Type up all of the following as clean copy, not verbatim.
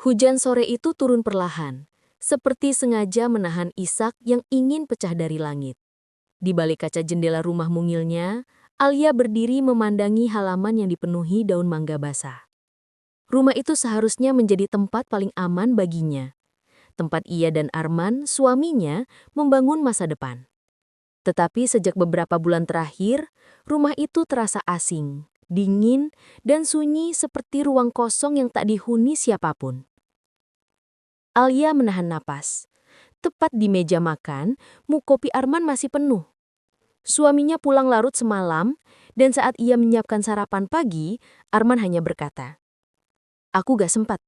Hujan sore itu turun perlahan, seperti sengaja menahan isak yang ingin pecah dari langit. Di balik kaca jendela rumah mungilnya, Alia berdiri memandangi halaman yang dipenuhi daun mangga basah. Rumah itu seharusnya menjadi tempat paling aman baginya. Tempat ia dan Arman, suaminya, membangun masa depan. Tetapi sejak beberapa bulan terakhir, rumah itu terasa asing, dingin, dan sunyi seperti ruang kosong yang tak dihuni siapapun. Alia menahan napas. Tepat di meja makan, muk kopi Arman masih penuh. Suaminya pulang larut semalam, dan saat ia menyiapkan sarapan pagi, Arman hanya berkata, "Aku gak sempat."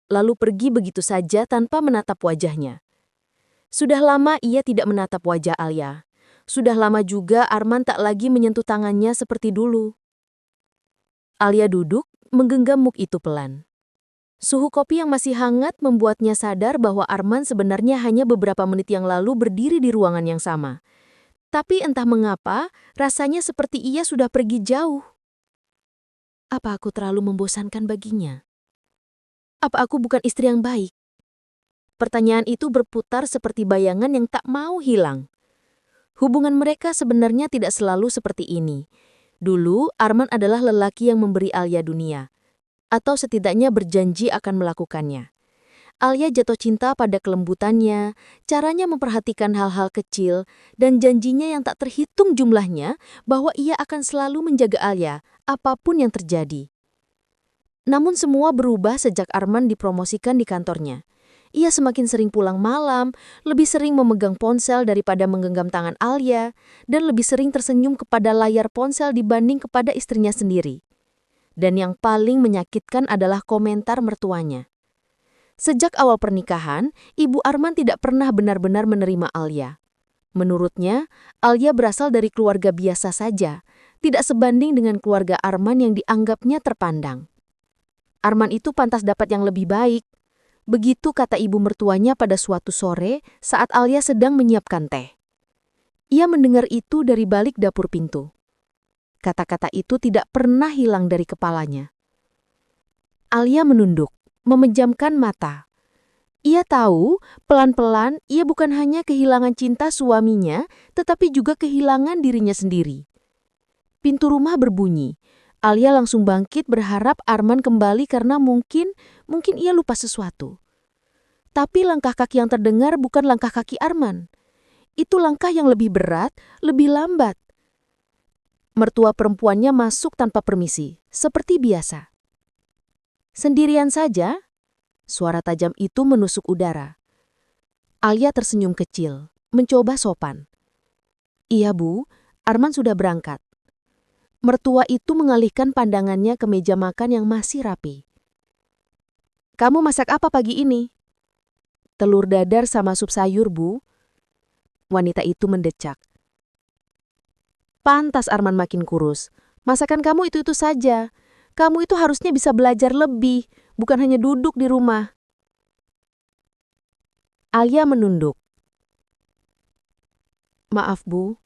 Lalu pergi begitu saja tanpa menatap wajahnya. Sudah lama ia tidak menatap wajah Alia. Sudah lama juga Arman tak lagi menyentuh tangannya seperti dulu. Alia duduk, menggenggam muk itu pelan. Suhu kopi yang masih hangat membuatnya sadar bahwa Arman sebenarnya hanya beberapa menit yang lalu berdiri di ruangan yang sama. Tapi entah mengapa, rasanya seperti ia sudah pergi jauh. Apa aku terlalu membosankan baginya? Apa aku bukan istri yang baik? Pertanyaan itu berputar seperti bayangan yang tak mau hilang. Hubungan mereka sebenarnya tidak selalu seperti ini. Dulu, Arman adalah lelaki yang memberi Alia dunia, atau setidaknya berjanji akan melakukannya. Alia jatuh cinta pada kelembutannya, caranya memperhatikan hal-hal kecil, dan janjinya yang tak terhitung jumlahnya bahwa ia akan selalu menjaga Alia, apapun yang terjadi. Namun semua berubah sejak Arman dipromosikan di kantornya. Ia semakin sering pulang malam, lebih sering memegang ponsel daripada menggenggam tangan Alia, dan lebih sering tersenyum kepada layar ponsel dibanding kepada istrinya sendiri. Dan yang paling menyakitkan adalah komentar mertuanya. Sejak awal pernikahan, Ibu Arman tidak pernah benar-benar menerima Alia. Menurutnya, Alia berasal dari keluarga biasa saja, tidak sebanding dengan keluarga Arman yang dianggapnya terpandang. Arman itu pantas dapat yang lebih baik. Begitu kata ibu mertuanya pada suatu sore saat Alia sedang menyiapkan teh. Ia mendengar itu dari balik dapur pintu. Kata-kata itu tidak pernah hilang dari kepalanya. Alia menunduk, memejamkan mata. Ia tahu, pelan-pelan ia bukan hanya kehilangan cinta suaminya, tetapi juga kehilangan dirinya sendiri. Pintu rumah berbunyi. Alia langsung bangkit berharap Arman kembali karena mungkin ia lupa sesuatu. Tapi langkah kaki yang terdengar bukan langkah kaki Arman. Itu langkah yang lebih berat, lebih lambat. Mertua perempuannya masuk tanpa permisi, seperti biasa. Sendirian saja, suara tajam itu menusuk udara. Alia tersenyum kecil, mencoba sopan. "Iya Bu, Arman sudah berangkat." Mertua itu mengalihkan pandangannya ke meja makan yang masih rapi. "Kamu masak apa pagi ini?" "Telur dadar sama sup sayur, Bu." Wanita itu mendecak. "Pantas Arman makin kurus. Masakan kamu itu-itu saja. Kamu itu harusnya bisa belajar lebih, bukan hanya duduk di rumah." Alia menunduk. "Maaf, Bu."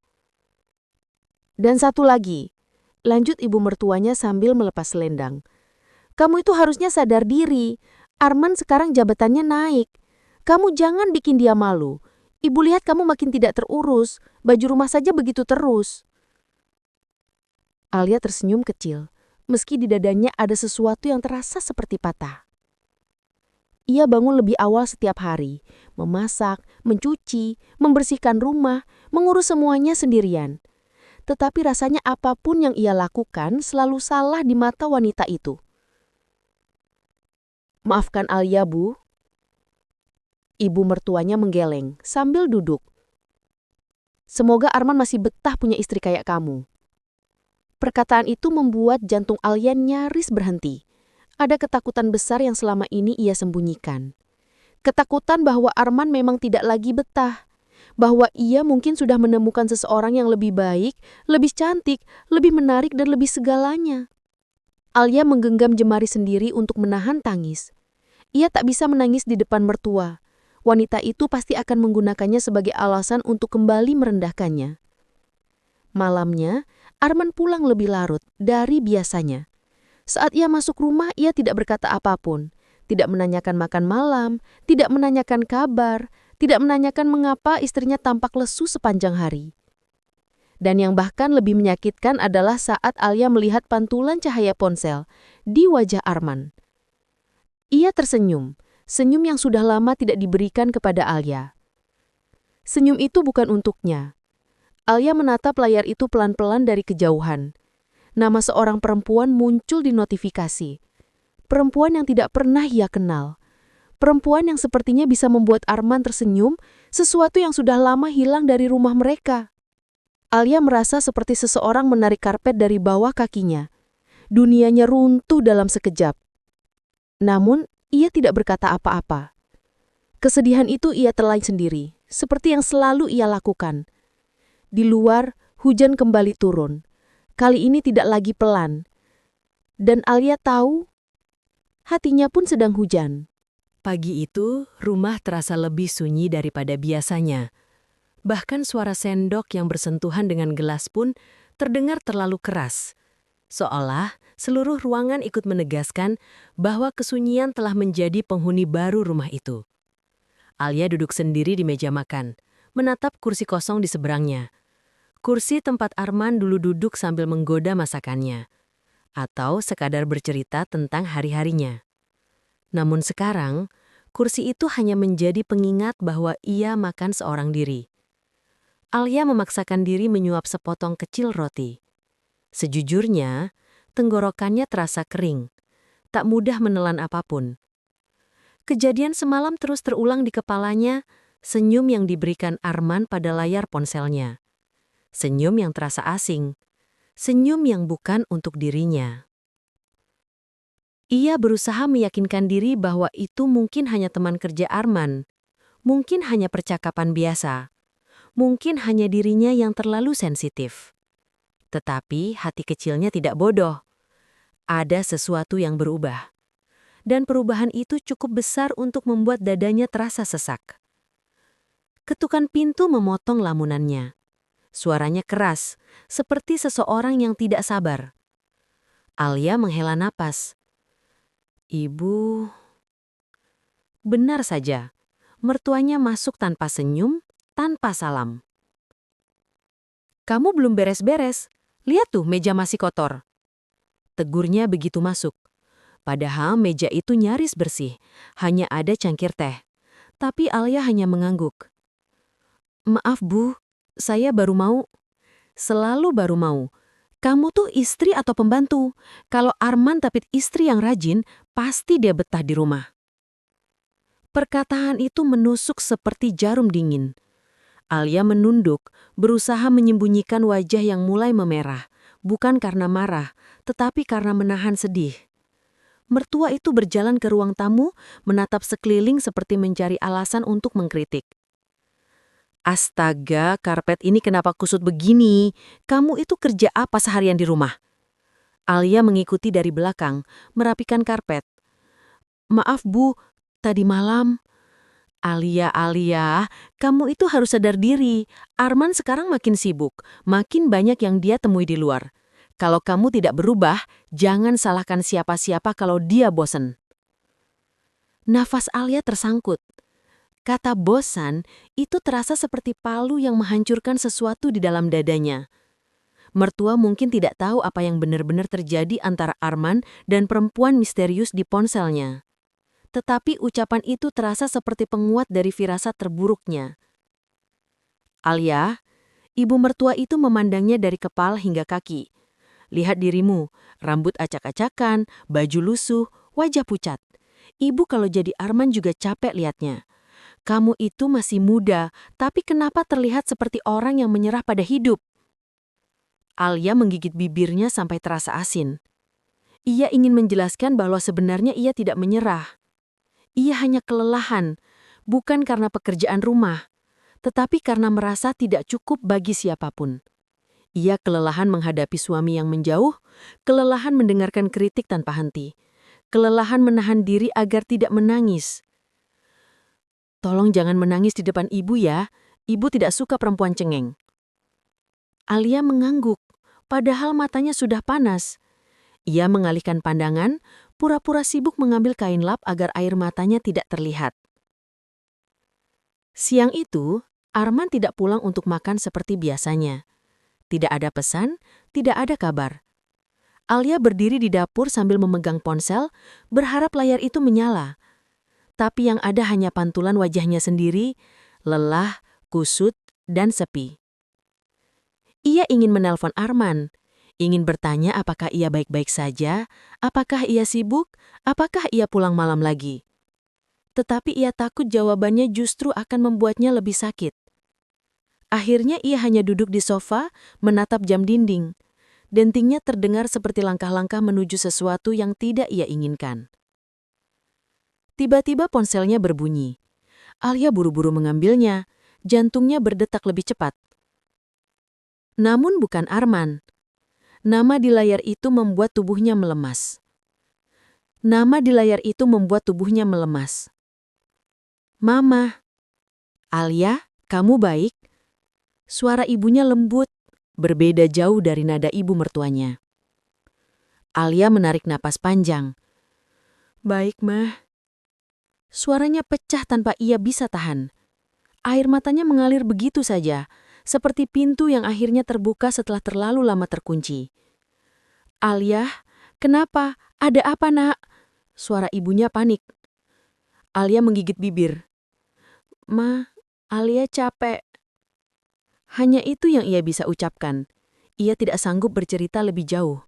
"Dan satu lagi," lanjut ibu mertuanya sambil melepas selendang. "Kamu itu harusnya sadar diri. Arman sekarang jabatannya naik. Kamu jangan bikin dia malu. Ibu lihat kamu makin tidak terurus. Baju rumah saja begitu terus." Alia tersenyum kecil, meski di dadanya ada sesuatu yang terasa seperti patah. Ia bangun lebih awal setiap hari, memasak, mencuci, membersihkan rumah, mengurus semuanya sendirian. Tetapi rasanya apapun yang ia lakukan selalu salah di mata wanita itu. "Maafkan Alia, Bu." Ibu mertuanya menggeleng sambil duduk. "Semoga Arman masih betah punya istri kayak kamu." Perkataan itu membuat jantung Alia nyaris berhenti. Ada ketakutan besar yang selama ini ia sembunyikan. Ketakutan bahwa Arman memang tidak lagi betah. Bahwa ia mungkin sudah menemukan seseorang yang lebih baik, lebih cantik, lebih menarik dan lebih segalanya. Alia menggenggam jemari sendiri untuk menahan tangis. Ia tak bisa menangis di depan mertua. Wanita itu pasti akan menggunakannya sebagai alasan untuk kembali merendahkannya. Malamnya, Arman pulang lebih larut dari biasanya. Saat ia masuk rumah, ia tidak berkata apapun. tidak menanyakan makan malam, tidak menanyakan kabar, tidak menanyakan mengapa istrinya tampak lesu sepanjang hari. Dan yang bahkan lebih menyakitkan adalah saat Alia melihat pantulan cahaya ponsel di wajah Arman. Ia tersenyum, senyum yang sudah lama tidak diberikan kepada Alia. Senyum itu bukan untuknya. Alia menatap layar itu pelan-pelan dari kejauhan. Nama seorang perempuan muncul di notifikasi. Perempuan yang tidak pernah ia kenal. Perempuan yang sepertinya bisa membuat Arman tersenyum, sesuatu yang sudah lama hilang dari rumah mereka. Alia merasa seperti seseorang menarik karpet dari bawah kakinya. Dunianya runtuh dalam sekejap. Namun, ia tidak berkata apa-apa. Kesedihan itu ia telan sendiri, seperti yang selalu ia lakukan. Di luar, hujan kembali turun. Kali ini tidak lagi pelan. Dan Alia tahu, hatinya pun sedang hujan. Pagi itu, rumah terasa lebih sunyi daripada biasanya. Bahkan suara sendok yang bersentuhan dengan gelas pun terdengar terlalu keras. Seolah seluruh ruangan ikut menegaskan bahwa kesunyian telah menjadi penghuni baru rumah itu. Alia duduk sendiri di meja makan, menatap kursi kosong di seberangnya. Kursi tempat Arman dulu duduk sambil menggoda masakannya. Atau sekadar bercerita tentang hari-harinya. Namun sekarang, kursi itu hanya menjadi pengingat bahwa ia makan seorang diri. Alia memaksakan diri menyuap sepotong kecil roti. Sejujurnya, tenggorokannya terasa kering, tak mudah menelan apapun. Kejadian semalam terus terulang di kepalanya, senyum yang diberikan Arman pada layar ponselnya. Senyum yang terasa asing, senyum yang bukan untuk dirinya. Ia berusaha meyakinkan diri bahwa itu mungkin hanya teman kerja Arman, mungkin hanya percakapan biasa, mungkin hanya dirinya yang terlalu sensitif. Tetapi hati kecilnya tidak bodoh. Ada sesuatu yang berubah. Dan perubahan itu cukup besar untuk membuat dadanya terasa sesak. Ketukan pintu memotong lamunannya. Suaranya keras, seperti seseorang yang tidak sabar. Alia menghela napas. Ibu... Benar saja, mertuanya masuk tanpa senyum, tanpa salam. Kamu belum beres-beres, lihat tuh meja masih kotor. Tegurnya begitu masuk. Padahal meja itu nyaris bersih, hanya ada cangkir teh. Tapi Alia hanya mengangguk. Maaf Bu, saya baru mau. Selalu baru mau. Kamu tuh istri atau pembantu? Kalau Arman tapi istri yang rajin, pasti dia betah di rumah. Perkataan itu menusuk seperti jarum dingin. Alia menunduk, berusaha menyembunyikan wajah yang mulai memerah, bukan karena marah, tetapi karena menahan sedih. Mertua itu berjalan ke ruang tamu, menatap sekeliling seperti mencari alasan untuk mengkritik. Astaga, karpet ini kenapa kusut begini? Kamu itu kerja apa seharian di rumah? Alia mengikuti dari belakang, merapikan karpet. Maaf Bu, tadi malam. Alia, kamu itu harus sadar diri. Arman sekarang makin sibuk, makin banyak yang dia temui di luar. Kalau kamu tidak berubah, jangan salahkan siapa-siapa kalau dia bosan. Nafas Alia tersangkut. Kata bosan itu terasa seperti palu yang menghancurkan sesuatu di dalam dadanya. Mertua mungkin tidak tahu apa yang benar-benar terjadi antara Arman dan perempuan misterius di ponselnya. Tetapi ucapan itu terasa seperti penguat dari firasat terburuknya. Alia, ibu mertua itu memandangnya dari kepala hingga kaki. Lihat dirimu, rambut acak-acakan, baju lusuh, wajah pucat. Ibu kalau jadi Arman juga capek lihatnya. Kamu itu masih muda, tapi kenapa terlihat seperti orang yang menyerah pada hidup? Alia menggigit bibirnya sampai terasa asin. Ia ingin menjelaskan bahwa sebenarnya ia tidak menyerah. Ia hanya kelelahan, bukan karena pekerjaan rumah, tetapi karena merasa tidak cukup bagi siapapun. Ia kelelahan menghadapi suami yang menjauh, kelelahan mendengarkan kritik tanpa henti, kelelahan menahan diri agar tidak menangis. Tolong jangan menangis di depan ibu ya, ibu tidak suka perempuan cengeng. Alia mengangguk, padahal matanya sudah panas. Ia mengalihkan pandangan, pura-pura sibuk mengambil kain lap agar air matanya tidak terlihat. Siang itu, Arman tidak pulang untuk makan seperti biasanya. Tidak ada pesan, tidak ada kabar. Alia berdiri di dapur sambil memegang ponsel, berharap layar itu menyala. Tapi yang ada hanya pantulan wajahnya sendiri, lelah, kusut, dan sepi. Ia ingin menelpon Arman, ingin bertanya apakah ia baik-baik saja, apakah ia sibuk, apakah ia pulang malam lagi. Tetapi ia takut jawabannya justru akan membuatnya lebih sakit. Akhirnya ia hanya duduk di sofa, menatap jam dinding. Dentingnya terdengar seperti langkah-langkah menuju sesuatu yang tidak ia inginkan. Tiba-tiba ponselnya berbunyi. Alia buru-buru mengambilnya, jantungnya berdetak lebih cepat. Namun bukan Arman. Nama di layar itu membuat tubuhnya melemas. Mama. Alia, kamu baik? Suara ibunya lembut, berbeda jauh dari nada ibu mertuanya. Alia menarik napas panjang. Baik, Mah. Suaranya pecah tanpa ia bisa tahan. Air matanya mengalir begitu saja, seperti pintu yang akhirnya terbuka setelah terlalu lama terkunci. Alia, kenapa? Ada apa, Nak? Suara ibunya panik. Alia menggigit bibir. Ma, Alia capek. Hanya itu yang ia bisa ucapkan. Ia tidak sanggup bercerita lebih jauh.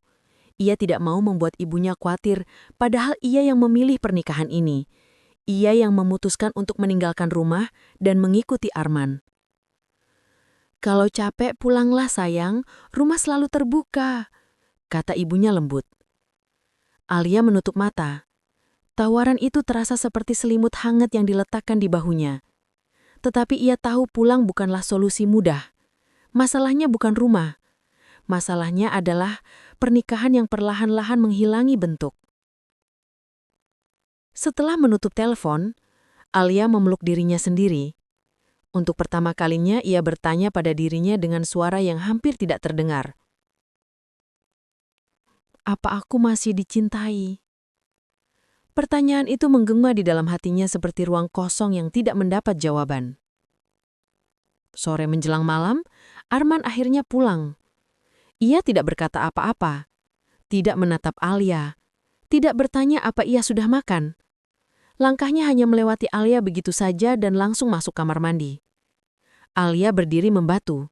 Ia tidak mau membuat ibunya khawatir, padahal ia yang memilih pernikahan ini. Ia yang memutuskan untuk meninggalkan rumah dan mengikuti Arman. Kalau capek pulanglah sayang, rumah selalu terbuka, kata ibunya lembut. Alia menutup mata. Tawaran itu terasa seperti selimut hangat yang diletakkan di bahunya. Tetapi ia tahu pulang bukanlah solusi mudah. Masalahnya bukan rumah. Masalahnya adalah pernikahan yang perlahan-lahan menghilangi bentuk. Setelah menutup telepon, Alia memeluk dirinya sendiri. Untuk pertama kalinya ia bertanya pada dirinya dengan suara yang hampir tidak terdengar. Apa aku masih dicintai? Pertanyaan itu menggema di dalam hatinya seperti ruang kosong yang tidak mendapat jawaban. Sore menjelang malam, Arman akhirnya pulang. Ia tidak berkata apa-apa, tidak menatap Alia, tidak bertanya apa ia sudah makan. Langkahnya hanya melewati Alia begitu saja dan langsung masuk kamar mandi. Alia berdiri membatu.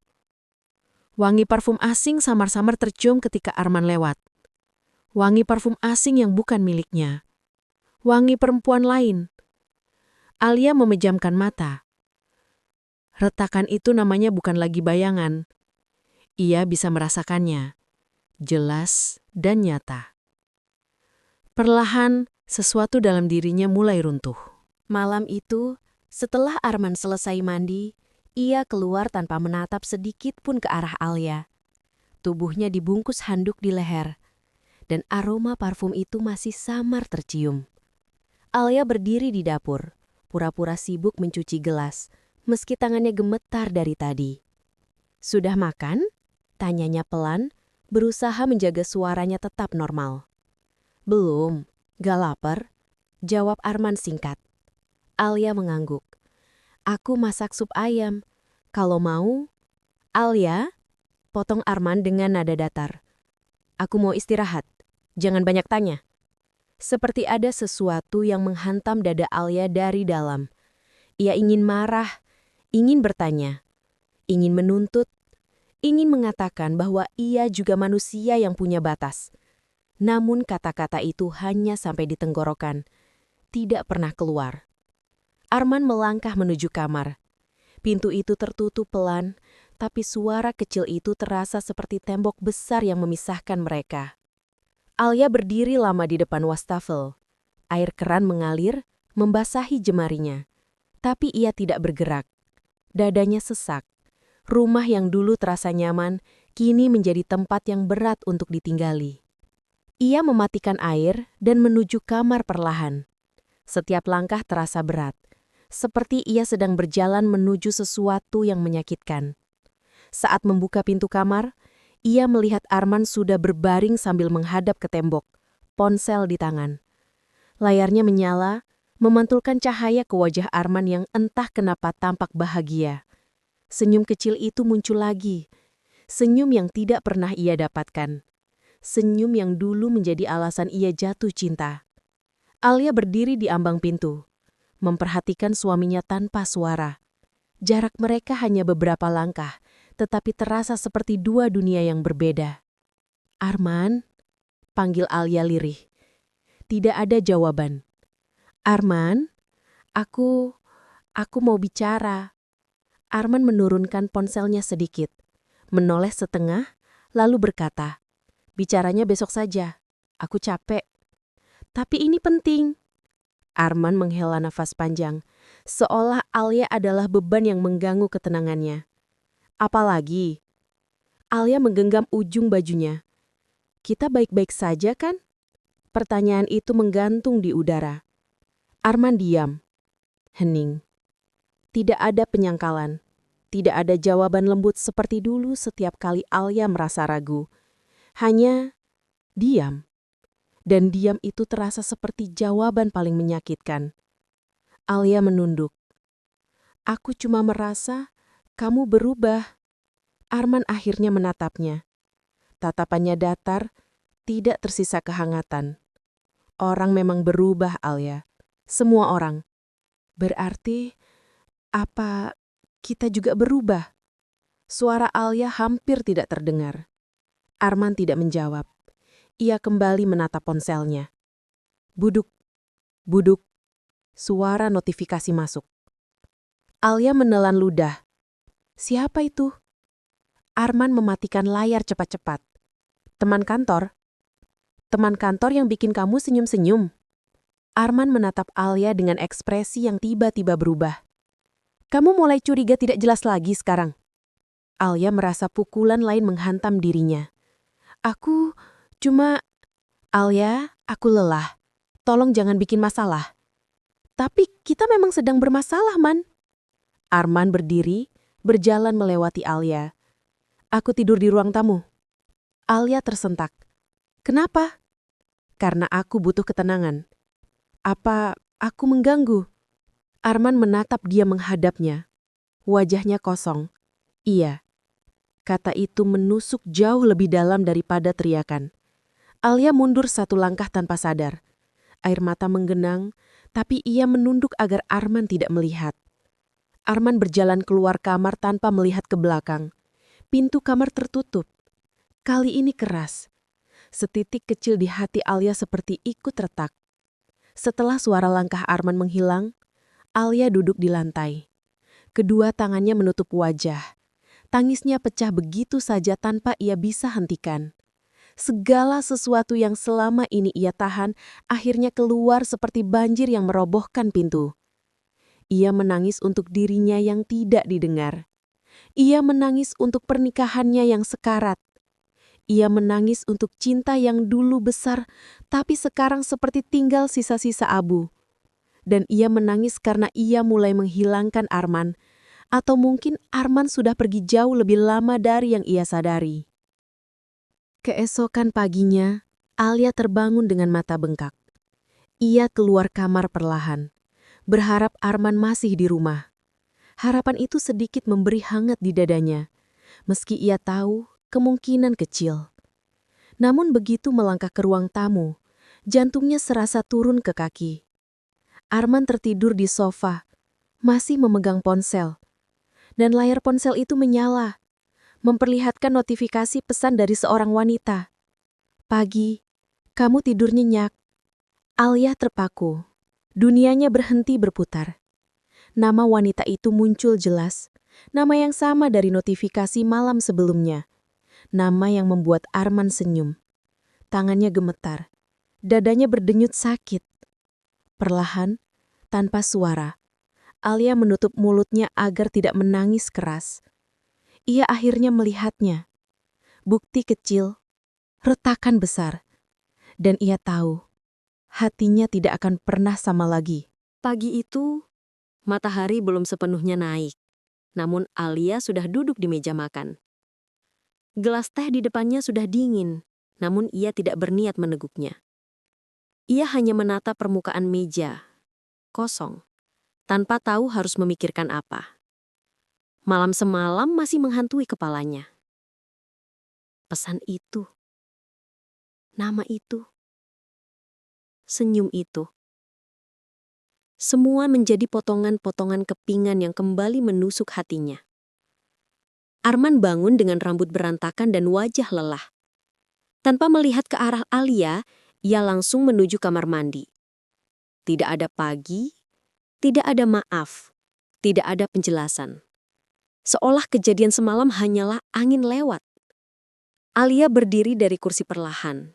Wangi parfum asing samar-samar tercium ketika Arman lewat. Wangi parfum asing yang bukan miliknya. Wangi perempuan lain. Alia memejamkan mata. Retakan itu namanya bukan lagi bayangan. Ia bisa merasakannya. Jelas dan nyata. Perlahan, sesuatu dalam dirinya mulai runtuh. Malam itu, setelah Arman selesai mandi, ia keluar tanpa menatap sedikit pun ke arah Alia. Tubuhnya dibungkus handuk di leher, dan aroma parfum itu masih samar tercium. Alia berdiri di dapur, pura-pura sibuk mencuci gelas, meski tangannya gemetar dari tadi. "Sudah makan?" tanyanya pelan, berusaha menjaga suaranya tetap normal. "Belum, gak lapar," jawab Arman singkat. Alia mengangguk. "Aku masak sup ayam. Kalau mau..." "Alia," potong Arman dengan nada datar. "Aku mau istirahat. Jangan banyak tanya." Seperti ada sesuatu yang menghantam dada Alia dari dalam. Ia ingin marah, ingin bertanya, ingin menuntut, ingin mengatakan bahwa ia juga manusia yang punya batas. Namun kata-kata itu hanya sampai di tenggorokan, tidak pernah keluar. Arman melangkah menuju kamar. Pintu itu tertutup pelan, tapi suara kecil itu terasa seperti tembok besar yang memisahkan mereka. Alia berdiri lama di depan wastafel. Air keran mengalir, membasahi jemarinya. Tapi ia tidak bergerak. Dadanya sesak. Rumah yang dulu terasa nyaman, kini menjadi tempat yang berat untuk ditinggali. Ia mematikan air dan menuju kamar perlahan. Setiap langkah terasa berat, seperti ia sedang berjalan menuju sesuatu yang menyakitkan. Saat membuka pintu kamar, ia melihat Arman sudah berbaring sambil menghadap ke tembok, ponsel di tangan. Layarnya menyala, memantulkan cahaya ke wajah Arman yang entah kenapa tampak bahagia. Senyum kecil itu muncul lagi. Senyum yang tidak pernah ia dapatkan. Senyum yang dulu menjadi alasan ia jatuh cinta. Alia berdiri di ambang pintu, memperhatikan suaminya tanpa suara. Jarak mereka hanya beberapa langkah, tetapi terasa seperti dua dunia yang berbeda. "Arman?" panggil Alia lirih. Tidak ada jawaban. "Arman, aku mau bicara." Arman menurunkan ponselnya sedikit, menoleh setengah, lalu berkata, "Bicaranya besok saja. Aku capek." "Tapi ini penting." Arman menghela nafas panjang, seolah Alia adalah beban yang mengganggu ketenangannya. "Apalagi?" Alia menggenggam ujung bajunya. "Kita baik-baik saja kan?" Pertanyaan itu menggantung di udara. Arman diam, hening. Tidak ada penyangkalan. Tidak ada jawaban lembut seperti dulu setiap kali Alia merasa ragu. Hanya diam. Dan diam itu terasa seperti jawaban paling menyakitkan. Alia menunduk. "Aku cuma merasa kamu berubah." Arman akhirnya menatapnya. Tatapannya datar, tidak tersisa kehangatan. "Orang memang berubah, Alia. Semua orang." "Berarti, apa kita juga berubah?" Suara Alia hampir tidak terdengar. Arman tidak menjawab. Ia kembali menatap ponselnya. Buduk, buduk. Suara notifikasi masuk. Alia menelan ludah. "Siapa itu?" Arman mematikan layar cepat-cepat. "Teman kantor." "Teman kantor yang bikin kamu senyum-senyum?" Arman menatap Alia dengan ekspresi yang tiba-tiba berubah. "Kamu mulai curiga tidak jelas lagi sekarang." Alia merasa pukulan lain menghantam dirinya. "Aku cuma..." "Alia, aku lelah. Tolong jangan bikin masalah." "Tapi kita memang sedang bermasalah, Man." Arman berdiri, berjalan melewati Alia. "Aku tidur di ruang tamu." Alia tersentak. "Kenapa?" "Karena aku butuh ketenangan." "Apa aku mengganggu?" Arman menatap dia menghadapnya. Wajahnya kosong. "Iya." Kata itu menusuk jauh lebih dalam daripada teriakan. Alia mundur satu langkah tanpa sadar. Air mata menggenang, tapi ia menunduk agar Arman tidak melihat. Arman berjalan keluar kamar tanpa melihat ke belakang. Pintu kamar tertutup. Kali ini keras. Setitik kecil di hati Alia seperti ikut retak. Setelah suara langkah Arman menghilang, Alia duduk di lantai. Kedua tangannya menutup wajah. Tangisnya pecah begitu saja tanpa ia bisa hentikan. Segala sesuatu yang selama ini ia tahan akhirnya keluar seperti banjir yang merobohkan pintu. Ia menangis untuk dirinya yang tidak didengar. Ia menangis untuk pernikahannya yang sekarat. Ia menangis untuk cinta yang dulu besar, tapi sekarang seperti tinggal sisa-sisa abu. Dan ia menangis karena ia mulai menghilangkan Arman, atau mungkin Arman sudah pergi jauh lebih lama dari yang ia sadari. Keesokan paginya, Alia terbangun dengan mata bengkak. Ia keluar kamar perlahan, berharap Arman masih di rumah. Harapan itu sedikit memberi hangat di dadanya, meski ia tahu kemungkinan kecil. Namun begitu melangkah ke ruang tamu, jantungnya serasa turun ke kaki. Arman tertidur di sofa, masih memegang ponsel. Dan layar ponsel itu menyala, memperlihatkan notifikasi pesan dari seorang wanita. "Pagi, kamu tidur nyenyak." Alia terpaku. Dunianya berhenti berputar. Nama wanita itu muncul jelas. Nama yang sama dari notifikasi malam sebelumnya. Nama yang membuat Arman senyum. Tangannya gemetar. Dadanya berdenyut sakit. Perlahan, tanpa suara, Alia menutup mulutnya agar tidak menangis keras. Ia akhirnya melihatnya. Bukti kecil, retakan besar. Dan ia tahu, hatinya tidak akan pernah sama lagi. Pagi itu, matahari belum sepenuhnya naik. Namun Alia sudah duduk di meja makan. Gelas teh di depannya sudah dingin, namun ia tidak berniat meneguknya. Ia hanya menatap permukaan meja, kosong, tanpa tahu harus memikirkan apa. Malam semalam masih menghantui kepalanya. Pesan itu, nama itu, senyum itu. Semua menjadi potongan-potongan kepingan yang kembali menusuk hatinya. Arman bangun dengan rambut berantakan dan wajah lelah. Tanpa melihat ke arah Alia, ia langsung menuju kamar mandi. Tidak ada pagi, tidak ada maaf, tidak ada penjelasan. Seolah kejadian semalam hanyalah angin lewat. Alia berdiri dari kursi perlahan,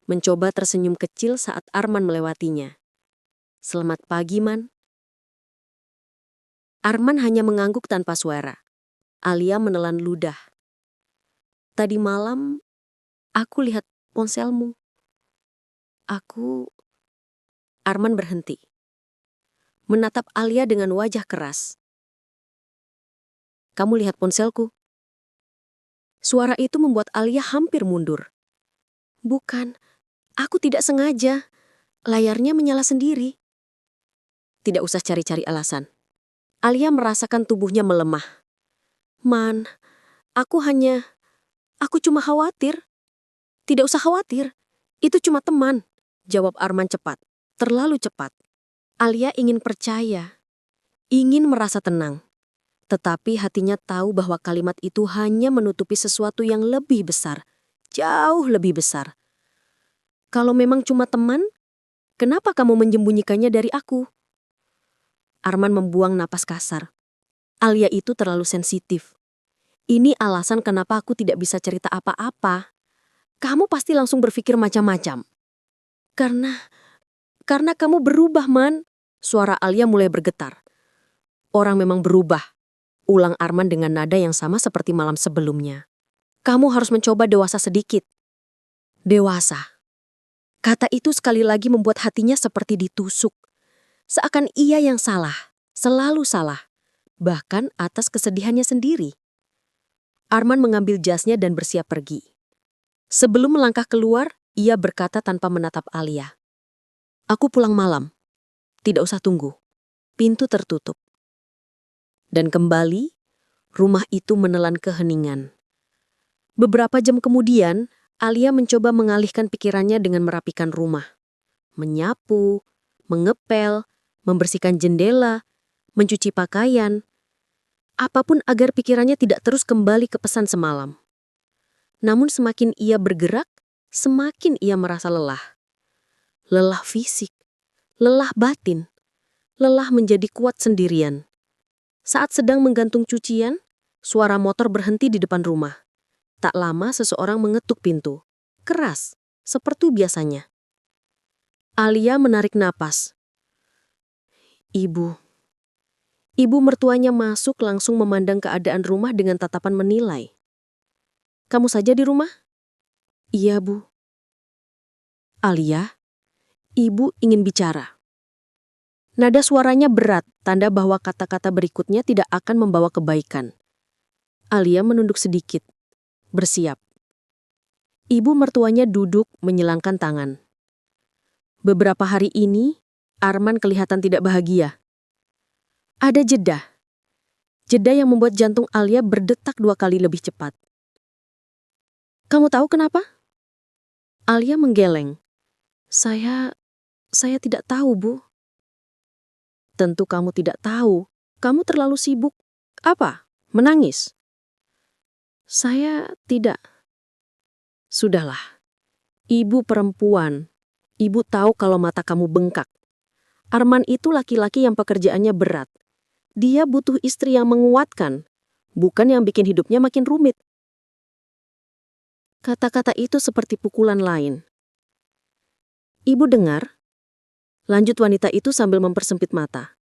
mencoba tersenyum kecil saat Arman melewatinya. "Selamat pagi, Man." Arman hanya mengangguk tanpa suara. Alia menelan ludah. "Tadi malam, aku lihat ponselmu. Aku..." Arman berhenti. Menatap Alia dengan wajah keras. "Kamu lihat ponselku?" Suara itu membuat Alia hampir mundur. "Bukan, aku tidak sengaja. Layarnya menyala sendiri." Tidak usah cari-cari alasan. Alia merasakan tubuhnya melemah. "Man, aku cuma khawatir." "Tidak usah khawatir, itu cuma teman," jawab Arman cepat, terlalu cepat. Alia ingin percaya, ingin merasa tenang. Tetapi hatinya tahu bahwa kalimat itu hanya menutupi sesuatu yang lebih besar, jauh lebih besar. "Kalau memang cuma teman, kenapa kamu menyembunyikannya dari aku?" Arman membuang napas kasar. Alia itu terlalu sensitif. "Ini alasan kenapa aku tidak bisa cerita apa-apa. Kamu pasti langsung berpikir macam-macam." Karena kamu berubah, Man." Suara Alia mulai bergetar. "Orang memang berubah," ulang Arman dengan nada yang sama seperti malam sebelumnya. "Kamu harus mencoba dewasa sedikit." Dewasa. Kata itu sekali lagi membuat hatinya seperti ditusuk. Seakan ia yang salah, selalu salah. Bahkan atas kesedihannya sendiri. Arman mengambil jasnya dan bersiap pergi. Sebelum melangkah keluar, ia berkata tanpa menatap Alia. "Aku pulang malam. Tidak usah tunggu." Pintu tertutup. Dan kembali, rumah itu menelan keheningan. Beberapa jam kemudian, Alia mencoba mengalihkan pikirannya dengan merapikan rumah. Menyapu, mengepel, membersihkan jendela, mencuci pakaian. Apapun agar pikirannya tidak terus kembali ke pesan semalam. Namun semakin ia bergerak, semakin ia merasa lelah. Lelah fisik, lelah batin, lelah menjadi kuat sendirian. Saat sedang menggantung cucian, suara motor berhenti di depan rumah. Tak lama seseorang mengetuk pintu. Keras, seperti biasanya. Alia menarik napas. Ibu mertuanya masuk langsung memandang keadaan rumah dengan tatapan menilai. "Kamu saja di rumah?" "Iya, Bu." "Alia, Ibu ingin bicara." Nada suaranya berat, tanda bahwa kata-kata berikutnya tidak akan membawa kebaikan. Alia menunduk sedikit, bersiap. Ibu mertuanya duduk menyilangkan tangan. Beberapa hari ini, Arman kelihatan tidak bahagia. Ada jeda. Jeda yang membuat jantung Alia berdetak 2 kali lebih cepat. "Kamu tahu kenapa?" Alia menggeleng. Saya tidak tahu, Bu." "Tentu kamu tidak tahu. Kamu terlalu sibuk." "Apa? Menangis?" "Saya tidak." "Sudahlah. Ibu perempuan. Ibu tahu kalau mata kamu bengkak. Arman itu laki-laki yang pekerjaannya berat. Dia butuh istri yang menguatkan, bukan yang bikin hidupnya makin rumit." Kata-kata itu seperti pukulan lain. "Ibu dengar?" Lanjut wanita itu sambil mempersempit mata.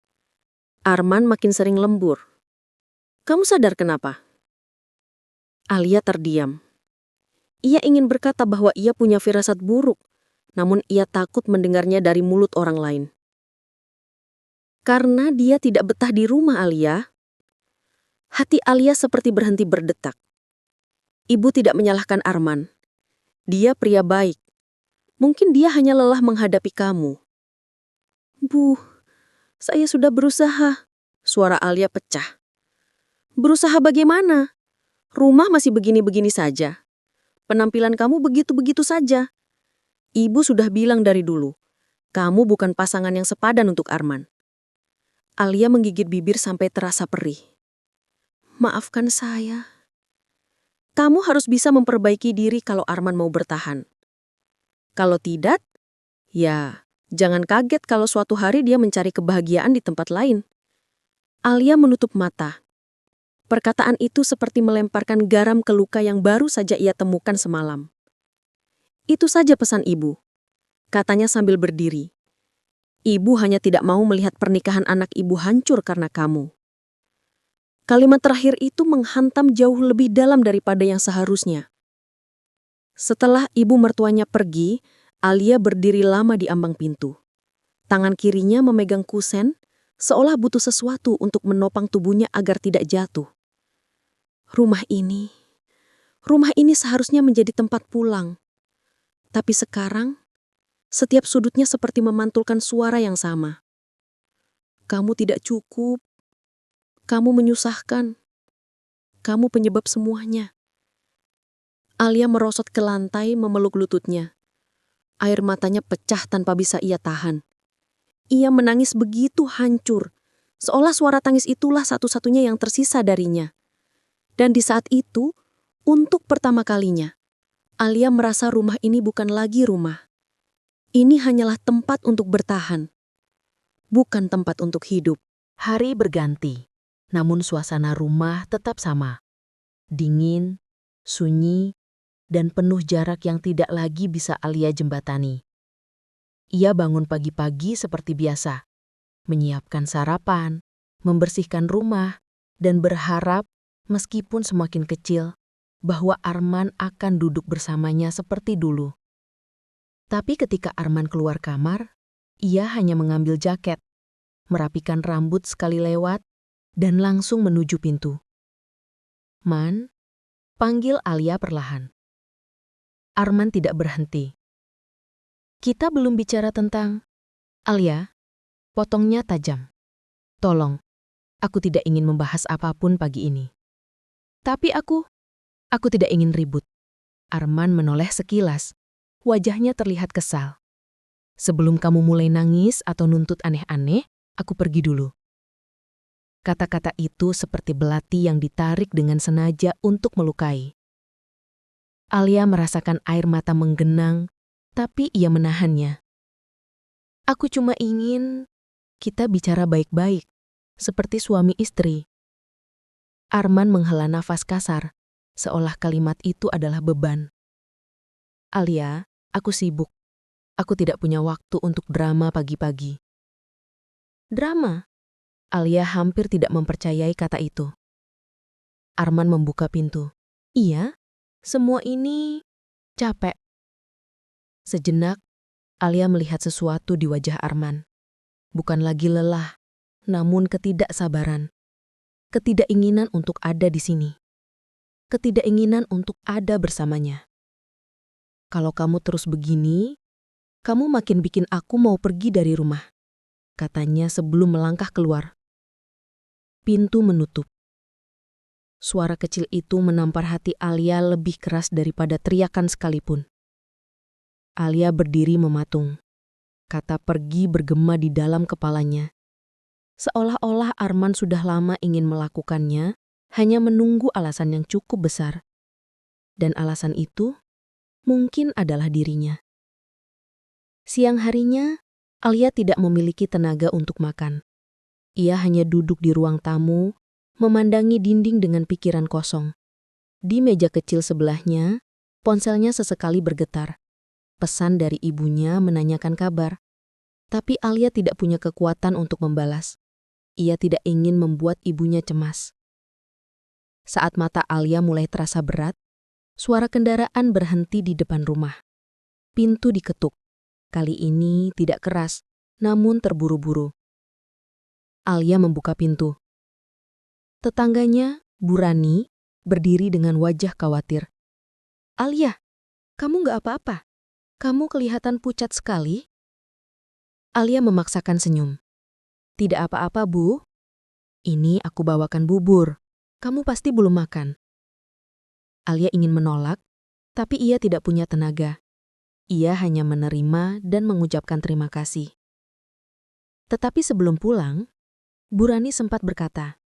Arman makin sering lembur. "Kamu sadar kenapa?" Alia terdiam. Ia ingin berkata bahwa ia punya firasat buruk, namun ia takut mendengarnya dari mulut orang lain. Karena dia tidak betah di rumah Alia. Hati Alia seperti berhenti berdetak. Ibu tidak menyalahkan Arman. Dia pria baik. Mungkin dia hanya lelah menghadapi kamu. Bu, saya sudah berusaha. Suara Alia pecah. Berusaha bagaimana? Rumah masih begini-begini saja. Penampilan kamu begitu-begitu saja. Ibu sudah bilang dari dulu, kamu bukan pasangan yang sepadan untuk Arman. Alia menggigit bibir sampai terasa perih. Maafkan saya. Kamu harus bisa memperbaiki diri kalau Arman mau bertahan. Kalau tidak, ya jangan kaget kalau suatu hari dia mencari kebahagiaan di tempat lain. Alia menutup mata. Perkataan itu seperti melemparkan garam ke luka yang baru saja ia temukan semalam. Itu saja pesan ibu, katanya sambil berdiri. Ibu hanya tidak mau melihat pernikahan anak ibu hancur karena kamu. Kalimat terakhir itu menghantam jauh lebih dalam daripada yang seharusnya. Setelah ibu mertuanya pergi, Alia berdiri lama di ambang pintu. Tangan kirinya memegang kusen, seolah butuh sesuatu untuk menopang tubuhnya agar tidak jatuh. Rumah ini seharusnya menjadi tempat pulang. Tapi sekarang, setiap sudutnya seperti memantulkan suara yang sama. Kamu tidak cukup. Kamu menyusahkan. Kamu penyebab semuanya. Alia merosot ke lantai memeluk lututnya. Air matanya pecah tanpa bisa ia tahan. Ia menangis begitu hancur, seolah suara tangis itulah satu-satunya yang tersisa darinya. Dan di saat itu, untuk pertama kalinya, Alia merasa rumah ini bukan lagi rumah. Ini hanyalah tempat untuk bertahan, bukan tempat untuk hidup. Hari berganti, namun suasana rumah tetap sama. Dingin, sunyi, dan penuh jarak yang tidak lagi bisa Alia jembatani. Ia bangun pagi-pagi seperti biasa, menyiapkan sarapan, membersihkan rumah, dan berharap, meskipun semakin kecil, bahwa Arman akan duduk bersamanya seperti dulu. Tapi ketika Arman keluar kamar, ia hanya mengambil jaket, merapikan rambut sekali lewat, dan langsung menuju pintu. Man, panggil Alia perlahan. Arman tidak berhenti. Kita belum bicara tentang... Alia, potongnya tajam. Tolong, aku tidak ingin membahas apapun pagi ini. Tapi aku tidak ingin ribut. Arman menoleh sekilas. Wajahnya terlihat kesal. Sebelum kamu mulai nangis atau nuntut aneh-aneh, aku pergi dulu. Kata-kata itu seperti belati yang ditarik dengan sengaja untuk melukai. Alia merasakan air mata menggenang, tapi ia menahannya. Aku cuma ingin kita bicara baik-baik, seperti suami istri. Arman menghela nafas kasar, seolah kalimat itu adalah beban. Alia, aku sibuk. Aku tidak punya waktu untuk drama pagi-pagi. Drama? Alia hampir tidak mempercayai kata itu. Arman membuka pintu. Iya, semua ini capek. Sejenak, Alia melihat sesuatu di wajah Arman. Bukan lagi lelah, namun ketidaksabaran. Ketidakinginan untuk ada di sini. Ketidakinginan untuk ada bersamanya. Kalau kamu terus begini, kamu makin bikin aku mau pergi dari rumah, katanya sebelum melangkah keluar. Pintu menutup. Suara kecil itu menampar hati Alia lebih keras daripada teriakan sekalipun. Alia berdiri mematung. Kata pergi bergema di dalam kepalanya. Seolah-olah Arman sudah lama ingin melakukannya, hanya menunggu alasan yang cukup besar. Dan alasan itu mungkin adalah dirinya. Siang harinya, Alia tidak memiliki tenaga untuk makan. Ia hanya duduk di ruang tamu, memandangi dinding dengan pikiran kosong. Di meja kecil sebelahnya, ponselnya sesekali bergetar. Pesan dari ibunya menanyakan kabar. Tapi Alia tidak punya kekuatan untuk membalas. Ia tidak ingin membuat ibunya cemas. Saat mata Alia mulai terasa berat, suara kendaraan berhenti di depan rumah. Pintu diketuk. Kali ini tidak keras, namun terburu-buru. Alia membuka pintu. Tetangganya, Bu Rani, berdiri dengan wajah khawatir. Alia, kamu gak apa-apa? Kamu kelihatan pucat sekali. Alia memaksakan senyum. Tidak apa-apa, Bu. Ini aku bawakan bubur. Kamu pasti belum makan. Alia ingin menolak, tapi ia tidak punya tenaga. Ia hanya menerima dan mengucapkan terima kasih. Tetapi sebelum pulang, Bu Rani sempat berkata,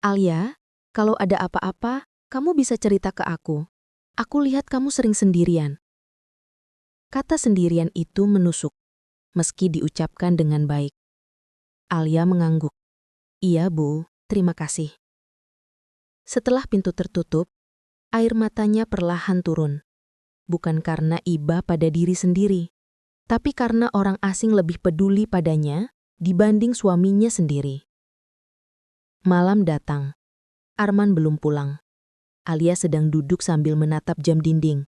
"Alia, kalau ada apa-apa, kamu bisa cerita ke aku. Aku lihat kamu sering sendirian." Kata sendirian itu menusuk, meski diucapkan dengan baik. Alia mengangguk. "Iya, Bu, terima kasih." Setelah pintu tertutup, air matanya perlahan turun. Bukan karena iba pada diri sendiri, tapi karena orang asing lebih peduli padanya dibanding suaminya sendiri. Malam datang. Arman belum pulang. Alia sedang duduk sambil menatap jam dinding.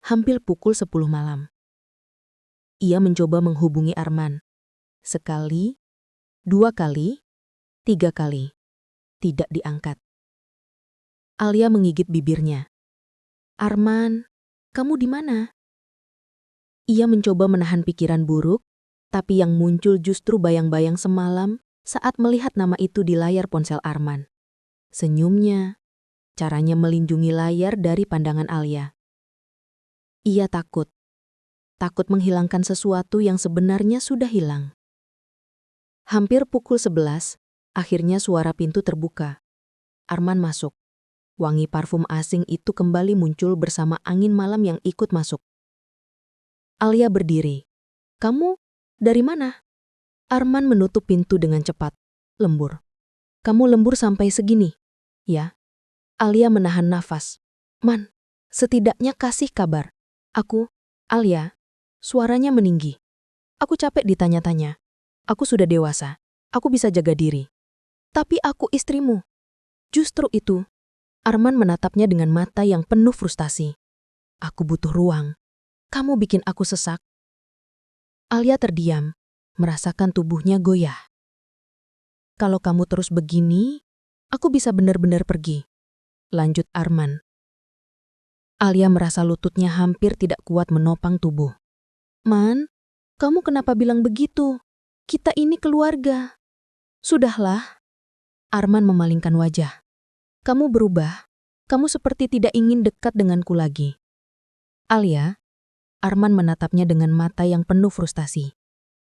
Hampir pukul 10 malam. Ia mencoba menghubungi Arman. Sekali, 2 kali, 3 kali. Tidak diangkat. Alia menggigit bibirnya. "Arman, kamu di mana?" Ia mencoba menahan pikiran buruk, tapi yang muncul justru bayang-bayang semalam saat melihat nama itu di layar ponsel Arman. Senyumnya, caranya melindungi layar dari pandangan Alia. Ia takut menghilangkan sesuatu yang sebenarnya sudah hilang. Hampir pukul 11, akhirnya suara pintu terbuka. Arman masuk. Wangi parfum asing itu kembali muncul bersama angin malam yang ikut masuk. Alia berdiri. "Kamu dari mana?" Arman menutup pintu dengan cepat, lembur. "Kamu lembur sampai segini?" "Ya." Alia menahan nafas. "Man, setidaknya kasih kabar." Alia." Suaranya meninggi. "Aku capek ditanya-tanya. Aku sudah dewasa. Aku bisa jaga diri. Tapi aku istrimu." "Justru itu." Arman menatapnya dengan mata yang penuh frustasi. "Aku butuh ruang. Kamu bikin aku sesak." Alia terdiam, merasakan tubuhnya goyah. "Kalau kamu terus begini, aku bisa benar-benar pergi," lanjut Arman. Alia merasa lututnya hampir tidak kuat menopang tubuh. "Man, kamu kenapa bilang begitu? Kita ini keluarga." "Sudahlah." Arman memalingkan wajah. "Kamu berubah. Kamu seperti tidak ingin dekat denganku lagi." "Alia," Arman menatapnya dengan mata yang penuh frustasi.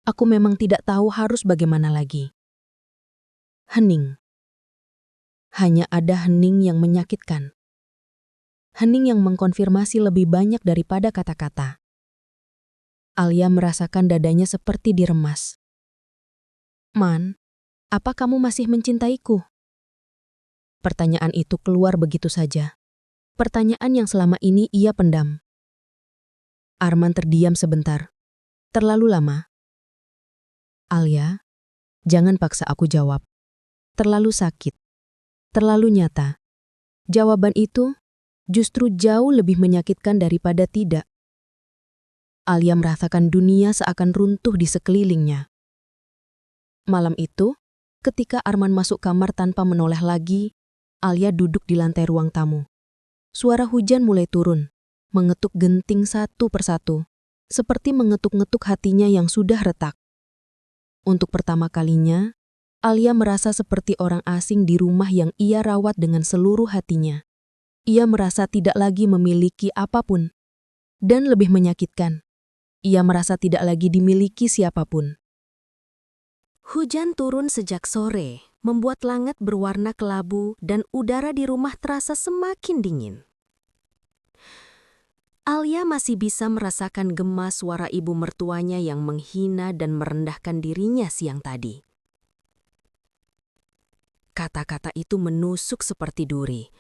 "Aku memang tidak tahu harus bagaimana lagi." Hening. Hanya ada hening yang menyakitkan. Hening yang mengkonfirmasi lebih banyak daripada kata-kata. Alia merasakan dadanya seperti diremas. "Man, apa kamu masih mencintaiku?" Pertanyaan itu keluar begitu saja. Pertanyaan yang selama ini ia pendam. Arman terdiam sebentar. Terlalu lama. "Alia, jangan paksa aku jawab. Terlalu sakit. Terlalu nyata." Jawaban itu justru jauh lebih menyakitkan daripada tidak. Alia merasakan dunia seakan runtuh di sekelilingnya. Malam itu, ketika Arman masuk kamar tanpa menoleh lagi, Alia duduk di lantai ruang tamu. Suara hujan mulai turun, mengetuk genting satu persatu, seperti mengetuk-ngetuk hatinya yang sudah retak. Untuk pertama kalinya, Alia merasa seperti orang asing di rumah yang ia rawat dengan seluruh hatinya. Ia merasa tidak lagi memiliki apapun. Dan lebih menyakitkan, ia merasa tidak lagi dimiliki siapapun. Hujan turun sejak sore, membuat langit berwarna kelabu dan udara di rumah terasa semakin dingin. Alia masih bisa merasakan gema suara ibu mertuanya yang menghina dan merendahkan dirinya siang tadi. Kata-kata itu menusuk seperti duri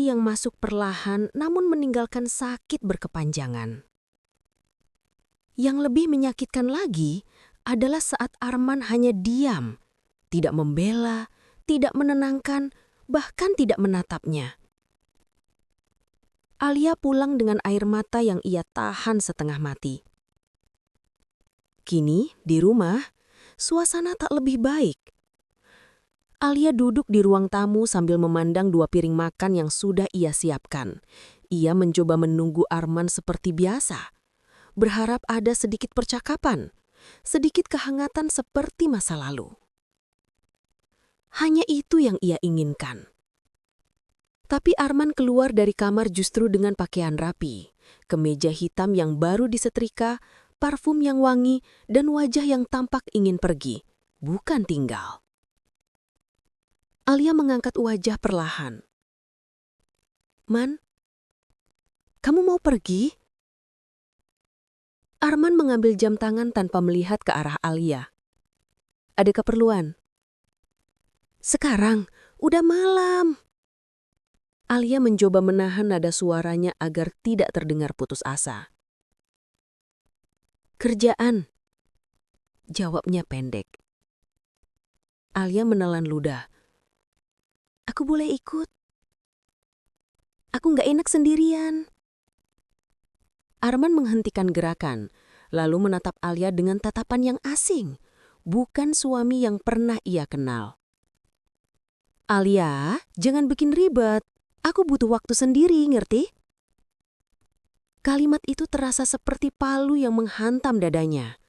yang masuk perlahan namun meninggalkan sakit berkepanjangan. Yang lebih menyakitkan lagi adalah saat Arman hanya diam, tidak membela, tidak menenangkan, bahkan tidak menatapnya. Alia pulang dengan air mata yang ia tahan setengah mati. Kini, di rumah, suasana tak lebih baik. Alia duduk di ruang tamu sambil memandang 2 piring makan yang sudah ia siapkan. Ia mencoba menunggu Arman seperti biasa. berharap ada sedikit percakapan, sedikit kehangatan seperti masa lalu. Hanya itu yang ia inginkan. Tapi Arman keluar dari kamar justru dengan pakaian rapi, kemeja hitam yang baru disetrika, parfum yang wangi, dan wajah yang tampak ingin pergi, bukan tinggal. Alia mengangkat wajah perlahan. "Man, kamu mau pergi?" Arman mengambil jam tangan tanpa melihat ke arah Alia. "Ada keperluan?" "Sekarang, udah malam." Alia mencoba menahan nada suaranya agar tidak terdengar putus asa. "Kerjaan," jawabnya pendek. Alia menelan ludah. "Aku boleh ikut? Aku nggak enak sendirian." Arman menghentikan gerakan, lalu menatap Alia dengan tatapan yang asing, bukan suami yang pernah ia kenal. "Alia, jangan bikin ribet. Aku butuh waktu sendiri, ngerti?" Kalimat itu terasa seperti palu yang menghantam dadanya.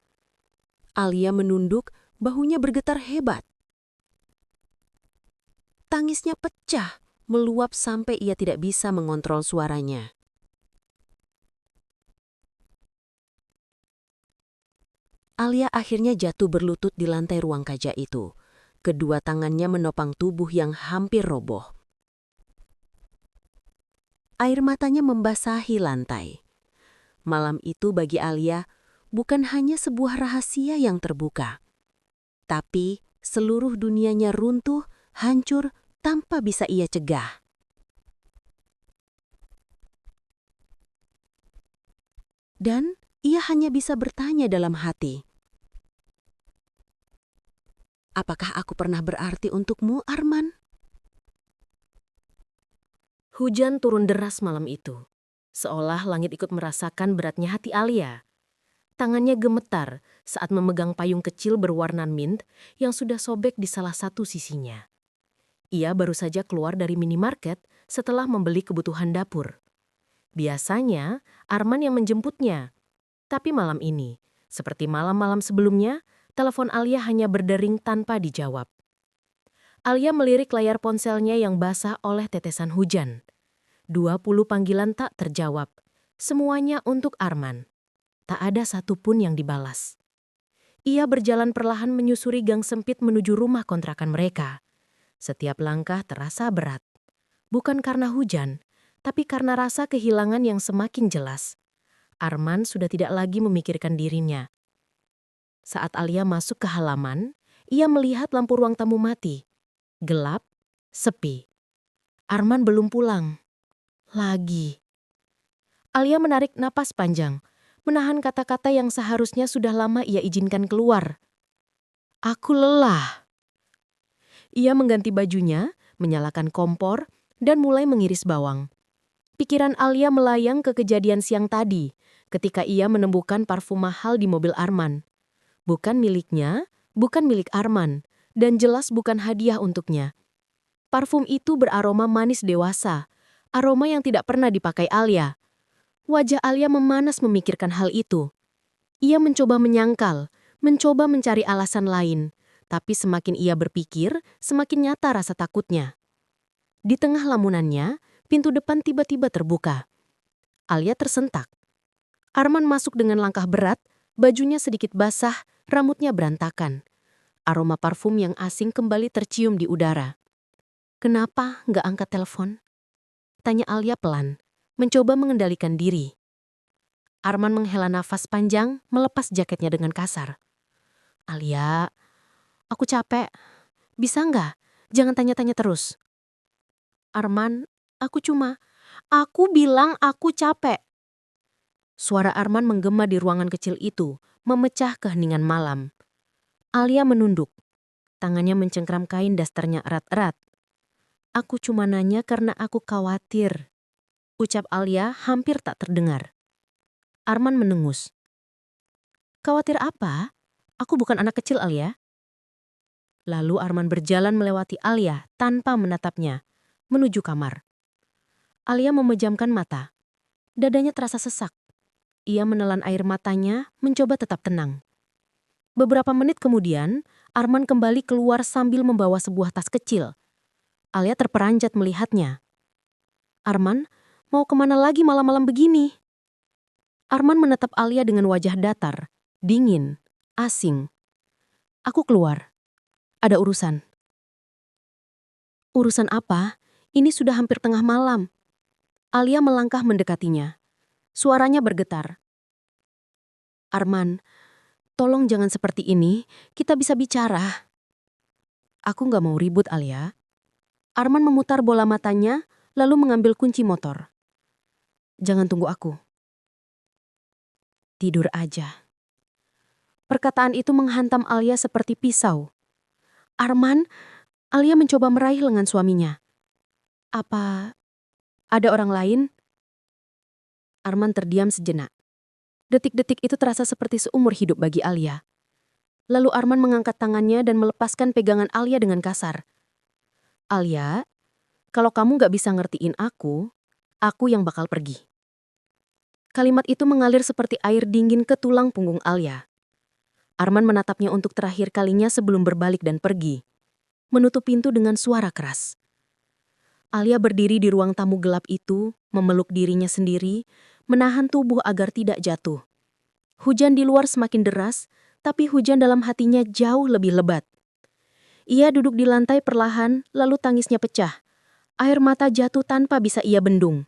Alia menunduk, bahunya bergetar hebat. Tangisnya pecah, meluap sampai ia tidak bisa mengontrol suaranya. Alia akhirnya jatuh berlutut di lantai ruang kaca itu. Kedua tangannya menopang tubuh yang hampir roboh. Air matanya membasahi lantai. Malam itu bagi Alia bukan hanya sebuah rahasia yang terbuka, tapi seluruh dunianya runtuh, hancur, tanpa bisa ia cegah. Dan ia hanya bisa bertanya dalam hati, "Apakah aku pernah berarti untukmu, Arman?" Hujan turun deras malam itu. Seolah langit ikut merasakan beratnya hati Alia. Tangannya gemetar saat memegang payung kecil berwarna mint yang sudah sobek di salah satu sisinya. Ia baru saja keluar dari minimarket setelah membeli kebutuhan dapur. Biasanya Arman yang menjemputnya. Tapi malam ini, seperti malam-malam sebelumnya, telepon Alia hanya berdering tanpa dijawab. Alia melirik layar ponselnya yang basah oleh tetesan hujan. 20 panggilan tak terjawab. Semuanya untuk Arman. Tak ada satupun yang dibalas. Ia berjalan perlahan menyusuri gang sempit menuju rumah kontrakan mereka. Setiap langkah terasa berat. Bukan karena hujan, tapi karena rasa kehilangan yang semakin jelas. Arman sudah tidak lagi memikirkan dirinya. Saat Alia masuk ke halaman, ia melihat lampu ruang tamu mati. Gelap, sepi. Arman belum pulang. Lagi. Alia menarik napas panjang, menahan kata-kata yang seharusnya sudah lama ia izinkan keluar. "Aku lelah." Ia mengganti bajunya, menyalakan kompor, dan mulai mengiris bawang. Pikiran Alia melayang ke kejadian siang tadi, ketika ia menemukan parfum mahal di mobil Arman. Bukan miliknya, bukan milik Arman, dan jelas bukan hadiah untuknya. Parfum itu beraroma manis dewasa, aroma yang tidak pernah dipakai Alia. Wajah Alia memanas memikirkan hal itu. Ia mencoba menyangkal, mencoba mencari alasan lain, tapi semakin ia berpikir, semakin nyata rasa takutnya. Di tengah lamunannya, pintu depan tiba-tiba terbuka. Alia tersentak. Arman masuk dengan langkah berat, bajunya sedikit basah, rambutnya berantakan. Aroma parfum yang asing kembali tercium di udara. "Kenapa nggak angkat telepon?" Tanya Alia pelan, mencoba mengendalikan diri. Arman menghela nafas panjang, melepas jaketnya dengan kasar. "Alia, aku capek. Bisa nggak? Jangan tanya-tanya terus." "Arman, aku bilang aku capek." Suara Arman menggema di ruangan kecil itu, memecah keheningan malam. Alia menunduk. Tangannya mencengkram kain dasternya erat-erat. "Aku cuma nanya karena aku khawatir," ucap Alia hampir tak terdengar. Arman menengus. "Khawatir apa? Aku bukan anak kecil, Alia." Lalu Arman berjalan melewati Alia tanpa menatapnya, menuju kamar. Alia memejamkan mata. Dadanya terasa sesak. Ia menelan air matanya, mencoba tetap tenang. Beberapa menit kemudian, Arman kembali keluar sambil membawa sebuah tas kecil. Alia terperanjat melihatnya. "Arman, mau kemana lagi malam-malam begini?" Arman menatap Alia dengan wajah datar, dingin, asing. "Aku keluar. Ada urusan." "Urusan apa? Ini sudah hampir tengah malam." Alia melangkah mendekatinya. Suaranya bergetar. "Arman, tolong jangan seperti ini, kita bisa bicara." "Aku gak mau ribut, Alia." Arman memutar bola matanya, lalu mengambil kunci motor. "Jangan tunggu aku." "Tidur aja." Perkataan itu menghantam Alia seperti pisau. "Arman," Alia mencoba meraih lengan suaminya. "Apa ada orang lain?" Arman terdiam sejenak. Detik-detik itu terasa seperti seumur hidup bagi Alia. Lalu Arman mengangkat tangannya dan melepaskan pegangan Alia dengan kasar. "Alia, kalau kamu gak bisa ngertiin aku yang bakal pergi." Kalimat itu mengalir seperti air dingin ke tulang punggung Alia. Arman menatapnya untuk terakhir kalinya sebelum berbalik dan pergi. Menutup pintu dengan suara keras. Alia berdiri di ruang tamu gelap itu, memeluk dirinya sendiri, menahan tubuh agar tidak jatuh. Hujan di luar semakin deras, tapi hujan dalam hatinya jauh lebih lebat. Ia duduk di lantai perlahan, lalu tangisnya pecah. Air mata jatuh tanpa bisa ia bendung.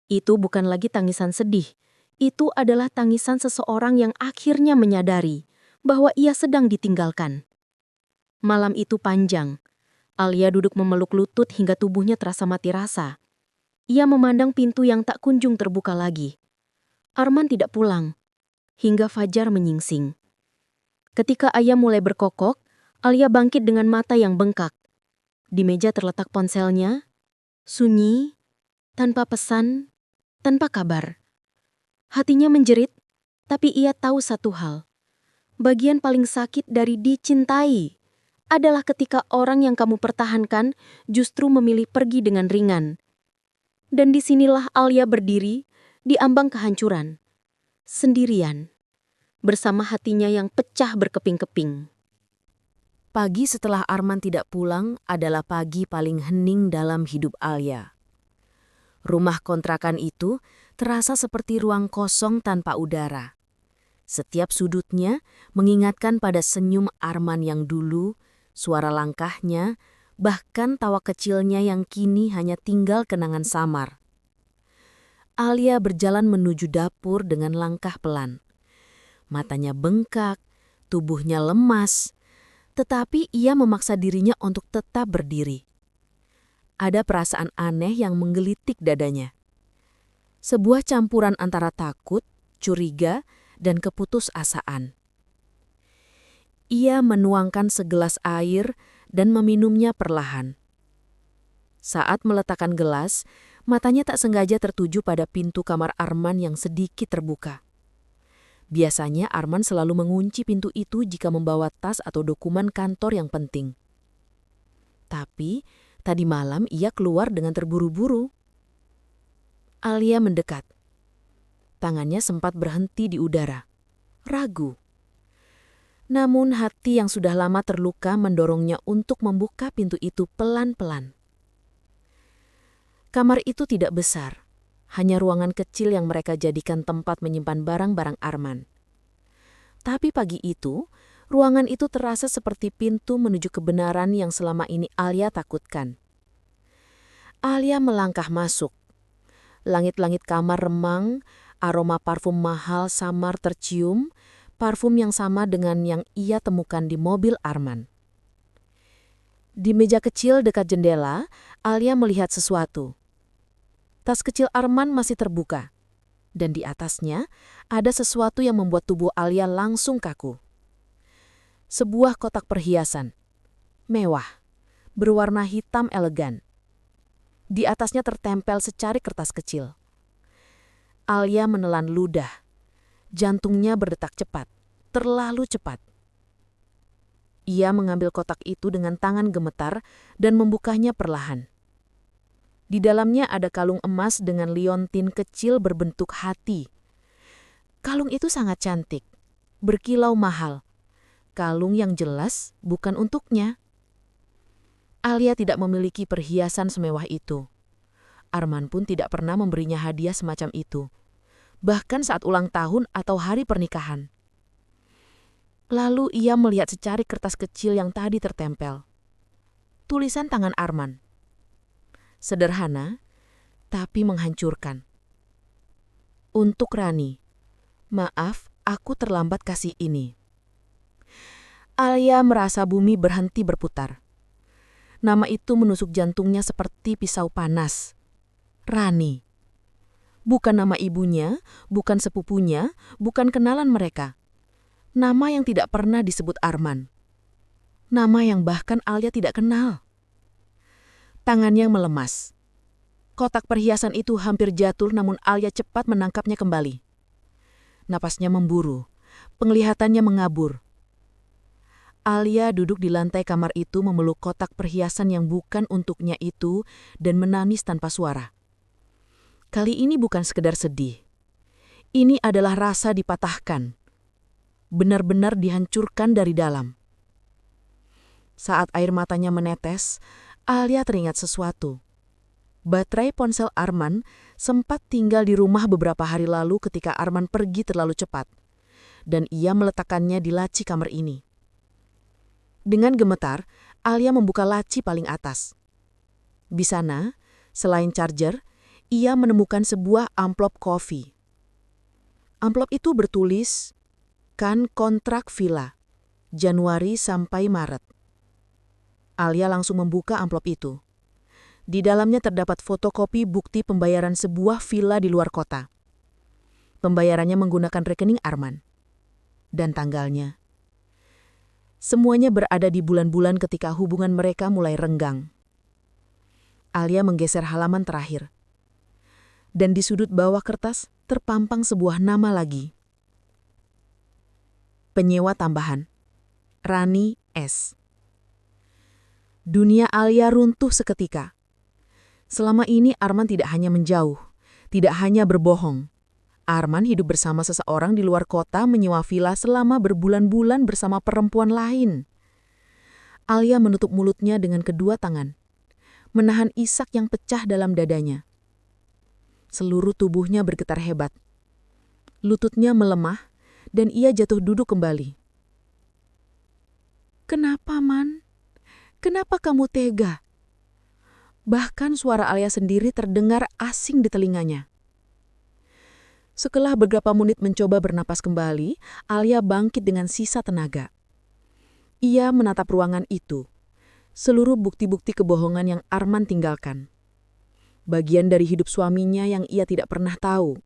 Itu bukan lagi tangisan sedih. Itu adalah tangisan seseorang yang akhirnya menyadari bahwa ia sedang ditinggalkan. Malam itu panjang. Alia duduk memeluk lutut hingga tubuhnya terasa mati rasa. Ia memandang pintu yang tak kunjung terbuka lagi. Arman tidak pulang, hingga fajar menyingsing. Ketika ayam mulai berkokok, Alia bangkit dengan mata yang bengkak. Di meja terletak ponselnya, sunyi, tanpa pesan, tanpa kabar. Hatinya menjerit, tapi ia tahu satu hal. Bagian paling sakit dari dicintai adalah ketika orang yang kamu pertahankan justru memilih pergi dengan ringan. Dan disinilah Alia berdiri, di ambang kehancuran. Sendirian, bersama hatinya yang pecah berkeping-keping. Pagi setelah Arman tidak pulang adalah pagi paling hening dalam hidup Alia. Rumah kontrakan itu terasa seperti ruang kosong tanpa udara. Setiap sudutnya mengingatkan pada senyum Arman yang dulu, suara langkahnya, bahkan tawa kecilnya yang kini hanya tinggal kenangan samar. Alia berjalan menuju dapur dengan langkah pelan. Matanya bengkak, tubuhnya lemas, tetapi ia memaksa dirinya untuk tetap berdiri. Ada perasaan aneh yang menggelitik dadanya. Sebuah campuran antara takut, curiga, dan keputusasaan. Ia menuangkan segelas air dan meminumnya perlahan. Saat meletakkan gelas, matanya tak sengaja tertuju pada pintu kamar Arman yang sedikit terbuka. Biasanya Arman selalu mengunci pintu itu jika membawa tas atau dokumen kantor yang penting. Tapi, tadi malam ia keluar dengan terburu-buru. Alia mendekat. Tangannya sempat berhenti di udara. Ragu. Namun hati yang sudah lama terluka mendorongnya untuk membuka pintu itu pelan-pelan. Kamar itu tidak besar, hanya ruangan kecil yang mereka jadikan tempat menyimpan barang-barang Arman. Tapi pagi itu, ruangan itu terasa seperti pintu menuju kebenaran yang selama ini Alia takutkan. Alia melangkah masuk. Langit-langit kamar remang, aroma parfum mahal samar tercium, parfum yang sama dengan yang ia temukan di mobil Arman. Di meja kecil dekat jendela, Alia melihat sesuatu. Tas kecil Arman masih terbuka, dan di atasnya ada sesuatu yang membuat tubuh Alia langsung kaku. Sebuah kotak perhiasan, mewah, berwarna hitam elegan. Di atasnya tertempel secari kertas kecil. Alia menelan ludah. Jantungnya berdetak cepat, terlalu cepat. Ia mengambil kotak itu dengan tangan gemetar dan membukanya perlahan. Di dalamnya ada kalung emas dengan liontin kecil berbentuk hati. Kalung itu sangat cantik, berkilau mahal. Kalung yang jelas bukan untuknya. Alia tidak memiliki perhiasan semewah itu. Arman pun tidak pernah memberinya hadiah semacam itu, bahkan saat ulang tahun atau hari pernikahan. Lalu ia melihat secarik kertas kecil yang tadi tertempel. Tulisan tangan Arman. Sederhana, tapi menghancurkan. Untuk Rani, maaf aku terlambat kasih ini. Alia merasa bumi berhenti berputar. Nama itu menusuk jantungnya seperti pisau panas. Rani. Bukan nama ibunya, bukan sepupunya, bukan kenalan mereka. Nama yang tidak pernah disebut Arman. Nama yang bahkan Alia tidak kenal. Tangannya melemas. Kotak perhiasan itu hampir jatuh namun Alia cepat menangkapnya kembali. Napasnya memburu, penglihatannya mengabur. Alia duduk di lantai kamar itu memeluk kotak perhiasan yang bukan untuknya itu dan menangis tanpa suara. Kali ini bukan sekedar sedih. Ini adalah rasa dipatahkan. Benar-benar dihancurkan dari dalam. Saat air matanya menetes, Alia teringat sesuatu. Baterai ponsel Arman sempat tinggal di rumah beberapa hari lalu ketika Arman pergi terlalu cepat, dan ia meletakkannya di laci kamar ini. Dengan gemetar, Alia membuka laci paling atas. Di sana, selain charger, ia menemukan sebuah amplop kopi. Amplop itu bertulis, "Kan kontrak villa, Januari sampai Maret." Alia langsung membuka amplop itu. Di dalamnya terdapat fotokopi bukti pembayaran sebuah villa di luar kota. Pembayarannya menggunakan rekening Arman. Dan tanggalnya. Semuanya berada di bulan-bulan ketika hubungan mereka mulai renggang. Alia menggeser halaman terakhir. Dan di sudut bawah kertas terpampang sebuah nama lagi. Penyewa tambahan. Rani S. Dunia Alia runtuh seketika. Selama ini Arman tidak hanya menjauh, tidak hanya berbohong. Arman hidup bersama seseorang di luar kota menyewa villa selama berbulan-bulan bersama perempuan lain. Alia menutup mulutnya dengan kedua tangan, menahan isak yang pecah dalam dadanya. Seluruh tubuhnya bergetar hebat. Lututnya melemah dan ia jatuh duduk kembali. "Kenapa, Man? Kenapa kamu tega?" Bahkan suara Alia sendiri terdengar asing di telinganya. Setelah beberapa menit mencoba bernapas kembali, Alia bangkit dengan sisa tenaga. Ia menatap ruangan itu, seluruh bukti-bukti kebohongan yang Arman tinggalkan. Bagian dari hidup suaminya yang ia tidak pernah tahu.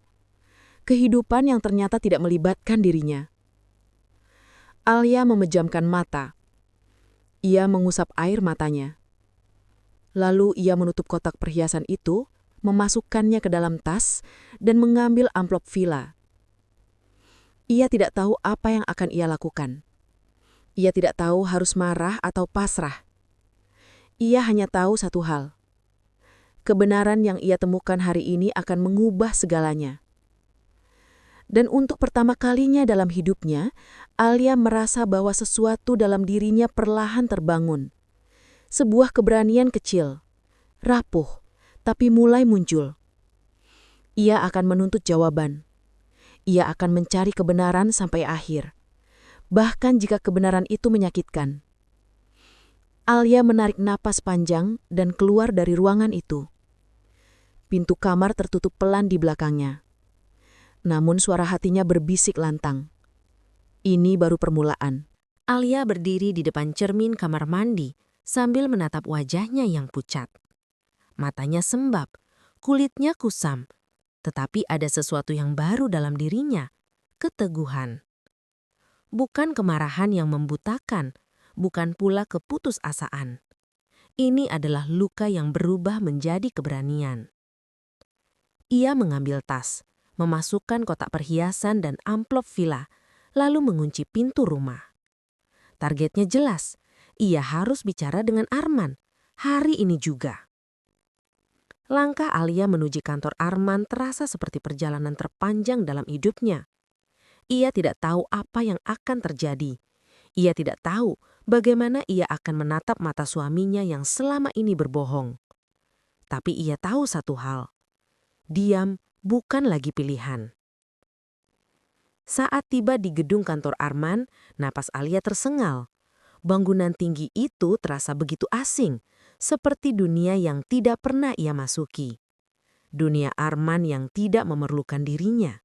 Kehidupan yang ternyata tidak melibatkan dirinya. Alia memejamkan mata. Ia mengusap air matanya. Lalu ia menutup kotak perhiasan itu, memasukkannya ke dalam tas, dan mengambil amplop villa. Ia tidak tahu apa yang akan ia lakukan. Ia tidak tahu harus marah atau pasrah. Ia hanya tahu satu hal. Kebenaran yang ia temukan hari ini akan mengubah segalanya. Dan untuk pertama kalinya dalam hidupnya, Alia merasa bahwa sesuatu dalam dirinya perlahan terbangun. Sebuah keberanian kecil, rapuh, tapi mulai muncul. Ia akan menuntut jawaban. Ia akan mencari kebenaran sampai akhir, bahkan jika kebenaran itu menyakitkan. Alia menarik napas panjang dan keluar dari ruangan itu. Pintu kamar tertutup pelan di belakangnya. Namun suara hatinya berbisik lantang. Ini baru permulaan. Alia berdiri di depan cermin kamar mandi sambil menatap wajahnya yang pucat. Matanya sembab, kulitnya kusam, tetapi ada sesuatu yang baru dalam dirinya, keteguhan. Bukan kemarahan yang membutakan, bukan pula keputusasaan. Ini adalah luka yang berubah menjadi keberanian. Ia mengambil tas, memasukkan kotak perhiasan dan amplop villa, lalu mengunci pintu rumah. Targetnya jelas, ia harus bicara dengan Arman, hari ini juga. Langkah Alia menuju kantor Arman terasa seperti perjalanan terpanjang dalam hidupnya. Ia tidak tahu apa yang akan terjadi. Ia tidak tahu bagaimana ia akan menatap mata suaminya yang selama ini berbohong. Tapi ia tahu satu hal. Diam bukan lagi pilihan. Saat tiba di gedung kantor Arman, napas Alia tersengal. Bangunan tinggi itu terasa begitu asing, seperti dunia yang tidak pernah ia masuki. Dunia Arman yang tidak memerlukan dirinya.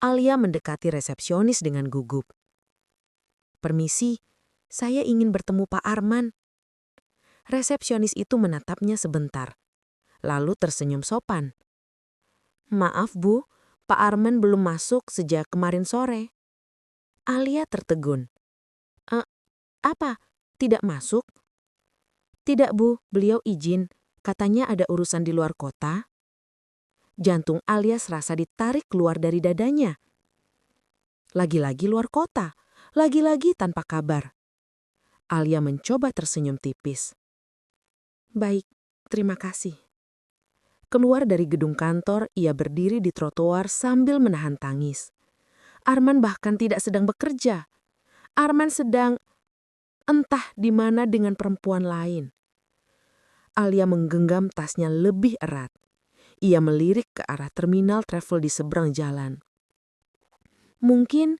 Alia mendekati resepsionis dengan gugup. "Permisi, saya ingin bertemu Pak Arman." Resepsionis itu menatapnya sebentar, lalu tersenyum sopan. "Maaf Bu, Pak Arman belum masuk sejak kemarin sore." Alia tertegun. Apa? Tidak masuk?" "Tidak Bu, beliau izin. Katanya ada urusan di luar kota." Jantung Alia serasa ditarik keluar dari dadanya. Lagi-lagi luar kota, lagi-lagi tanpa kabar. Alia mencoba tersenyum tipis. "Baik, terima kasih." Keluar dari gedung kantor, ia berdiri di trotoar sambil menahan tangis. Arman bahkan tidak sedang bekerja. Arman sedang entah di mana dengan perempuan lain. Alia menggenggam tasnya lebih erat. Ia melirik ke arah terminal travel di seberang jalan. Mungkin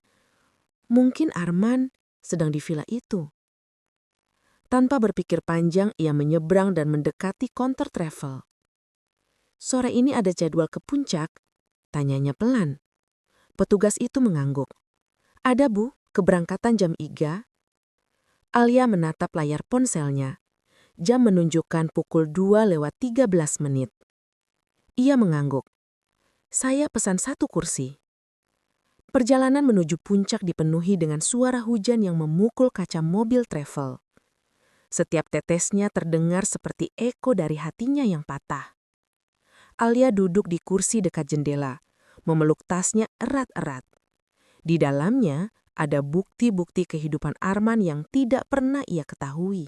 Arman sedang di villa itu. Tanpa berpikir panjang, ia menyeberang dan mendekati counter travel. "Sore ini ada jadwal ke puncak?" tanyanya pelan. Petugas itu mengangguk. "Ada Bu, keberangkatan jam 3. Alia menatap layar ponselnya. Jam menunjukkan pukul 2:13. Ia mengangguk. "Saya pesan 1 kursi." Perjalanan menuju puncak dipenuhi dengan suara hujan yang memukul kaca mobil travel. Setiap tetesnya terdengar seperti eko dari hatinya yang patah. Alia duduk di kursi dekat jendela, memeluk tasnya erat-erat. Di dalamnya ada bukti-bukti kehidupan Arman yang tidak pernah ia ketahui.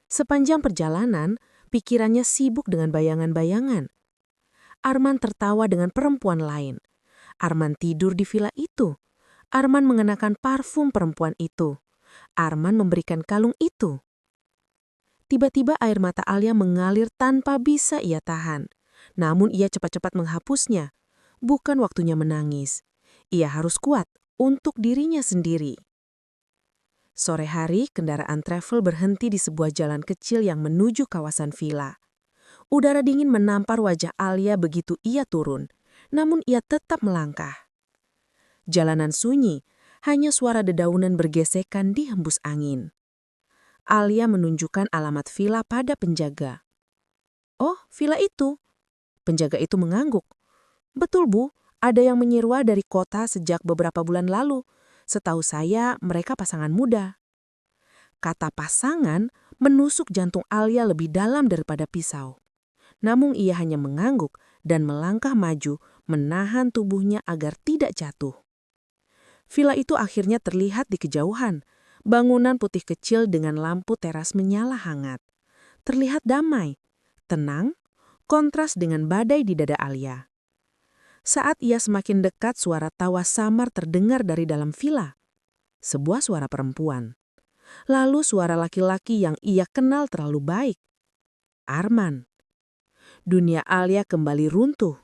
Sepanjang perjalanan, pikirannya sibuk dengan bayangan-bayangan. Arman tertawa dengan perempuan lain. Arman tidur di villa itu. Arman mengenakan parfum perempuan itu. Arman memberikan kalung itu. Tiba-tiba air mata Alia mengalir tanpa bisa ia tahan. Namun ia cepat-cepat menghapusnya. Bukan waktunya menangis. Ia harus kuat untuk dirinya sendiri. Sore hari, kendaraan travel berhenti di sebuah jalan kecil yang menuju kawasan villa. Udara dingin menampar wajah Alia begitu ia turun, namun ia tetap melangkah. Jalanan sunyi, hanya suara dedaunan bergesekan di hembus angin. Alia menunjukkan alamat villa pada penjaga. "Oh, villa itu." Penjaga itu mengangguk. "Betul Bu, ada yang menyewa dari kota sejak beberapa bulan lalu. Setahu saya, mereka pasangan muda." Kata pasangan menusuk jantung Alia lebih dalam daripada pisau. Namun ia hanya mengangguk dan melangkah maju, menahan tubuhnya agar tidak jatuh. Villa itu akhirnya terlihat di kejauhan. Bangunan putih kecil dengan lampu teras menyala hangat. Terlihat damai, tenang, kontras dengan badai di dada Alia. Saat ia semakin dekat, suara tawa samar terdengar dari dalam villa. Sebuah suara perempuan. Lalu suara laki-laki yang ia kenal terlalu baik. Arman. Dunia Alia kembali runtuh.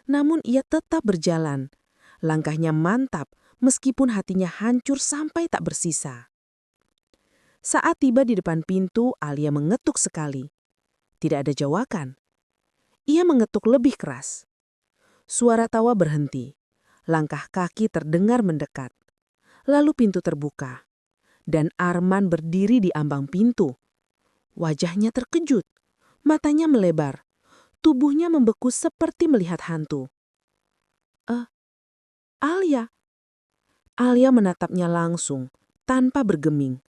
Namun ia tetap berjalan. Langkahnya mantap meskipun hatinya hancur sampai tak bersisa. Saat tiba di depan pintu, Alia mengetuk sekali. Tidak ada jawaban. Ia mengetuk lebih keras. Suara tawa berhenti. Langkah kaki terdengar mendekat. Lalu pintu terbuka. Dan Arman berdiri di ambang pintu. Wajahnya terkejut. Matanya melebar. Tubuhnya membeku seperti melihat hantu. Alia. Alia menatapnya langsung, tanpa bergeming.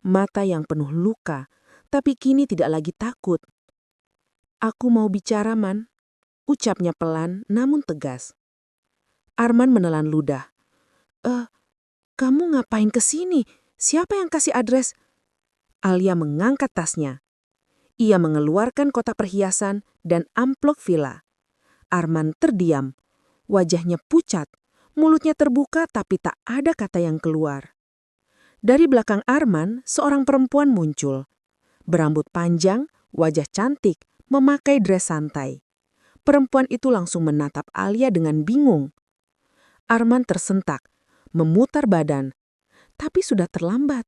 Mata yang penuh luka, tapi kini tidak lagi takut. "Aku mau bicara, Man," ucapnya pelan namun tegas. Arman menelan ludah. Kamu ngapain kesini? Siapa yang kasih adres?" Alia mengangkat tasnya. Ia mengeluarkan kotak perhiasan dan amplop villa. Arman terdiam. Wajahnya pucat, Mulutnya terbuka tapi tak ada kata yang keluar. Dari belakang Arman, seorang perempuan muncul. Berambut panjang, wajah cantik, memakai dres santai. Perempuan itu langsung menatap Alia dengan bingung. Arman tersentak, memutar badan. Tapi sudah terlambat.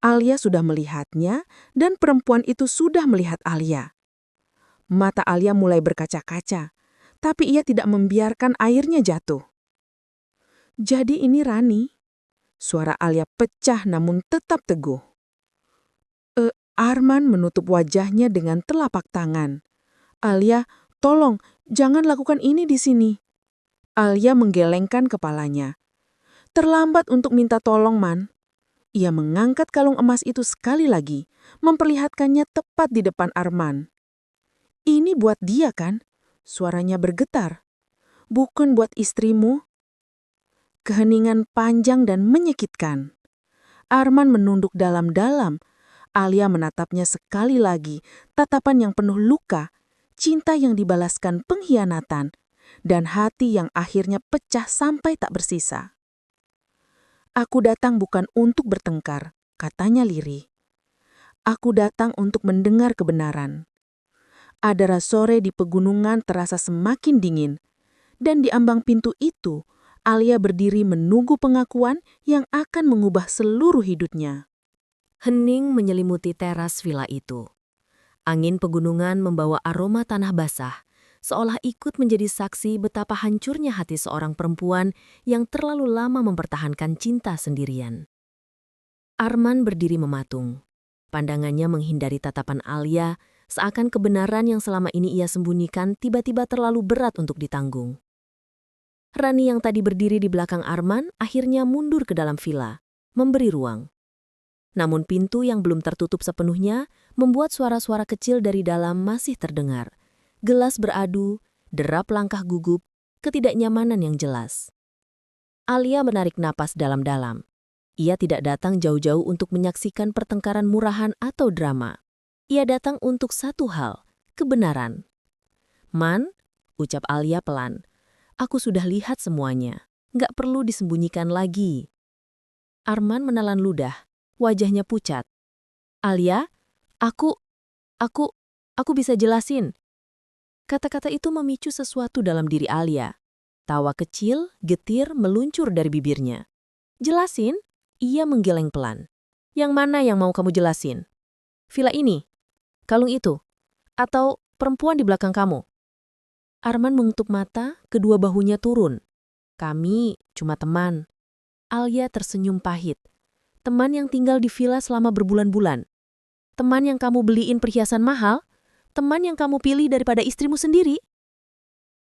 Alia sudah melihatnya dan perempuan itu sudah melihat Alia. Mata Alia mulai berkaca-kaca, tapi ia tidak membiarkan airnya jatuh. Jadi ini Rani. Suara Alia pecah namun tetap teguh. Arman menutup wajahnya dengan telapak tangan. Alia, tolong, jangan lakukan ini di sini. Alia menggelengkan kepalanya. Terlambat untuk minta tolong, Man. Ia mengangkat kalung emas itu sekali lagi, memperlihatkannya tepat di depan Arman. Ini buat dia kan? Suaranya bergetar. Bukan buat istrimu. Keheningan panjang dan menyekitkan. Arman menunduk dalam-dalam. Alia menatapnya sekali lagi, tatapan yang penuh luka, cinta yang dibalaskan pengkhianatan, dan hati yang akhirnya pecah sampai tak bersisa. Aku datang bukan untuk bertengkar, katanya lirih. Aku datang untuk mendengar kebenaran. Adara sore di pegunungan terasa semakin dingin, dan di ambang pintu itu, Alia berdiri menunggu pengakuan yang akan mengubah seluruh hidupnya. Hening menyelimuti teras villa itu. Angin pegunungan membawa aroma tanah basah, seolah ikut menjadi saksi betapa hancurnya hati seorang perempuan yang terlalu lama mempertahankan cinta sendirian. Arman berdiri mematung. Pandangannya menghindari tatapan Alia, seakan kebenaran yang selama ini ia sembunyikan tiba-tiba terlalu berat untuk ditanggung. Rani yang tadi berdiri di belakang Arman akhirnya mundur ke dalam villa, memberi ruang. Namun pintu yang belum tertutup sepenuhnya membuat suara-suara kecil dari dalam masih terdengar. Gelas beradu, derap langkah gugup, ketidaknyamanan yang jelas. Alia menarik napas dalam-dalam. Ia tidak datang jauh-jauh untuk menyaksikan pertengkaran murahan atau drama. Ia datang untuk satu hal, kebenaran. Man, ucap Alia pelan. Aku sudah lihat semuanya. Nggak perlu disembunyikan lagi. Arman menelan ludah. Wajahnya pucat. Alia, aku bisa jelasin. Kata-kata itu memicu sesuatu dalam diri Alia. Tawa kecil, getir, meluncur dari bibirnya. Jelasin? Ia menggeleng pelan. Yang mana yang mau kamu jelasin? Villa ini? Kalung itu? Atau perempuan di belakang kamu? Arman mengutuk mata, kedua bahunya turun. Kami cuma teman. Alia tersenyum pahit. Teman yang tinggal di villa selama berbulan-bulan. Teman yang kamu beliin perhiasan mahal. Teman yang kamu pilih daripada istrimu sendiri.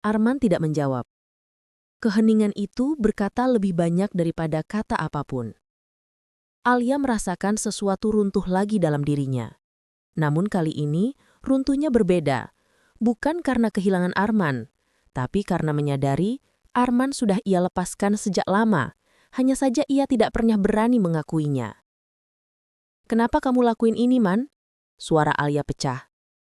Arman tidak menjawab. Keheningan itu berkata lebih banyak daripada kata apapun. Alia merasakan sesuatu runtuh lagi dalam dirinya. Namun kali ini, runtuhnya berbeda. Bukan karena kehilangan Arman, tapi karena menyadari Arman sudah ia lepaskan sejak lama. Hanya saja ia tidak pernah berani mengakuinya. Kenapa kamu lakuin ini, Man? Suara Alia pecah.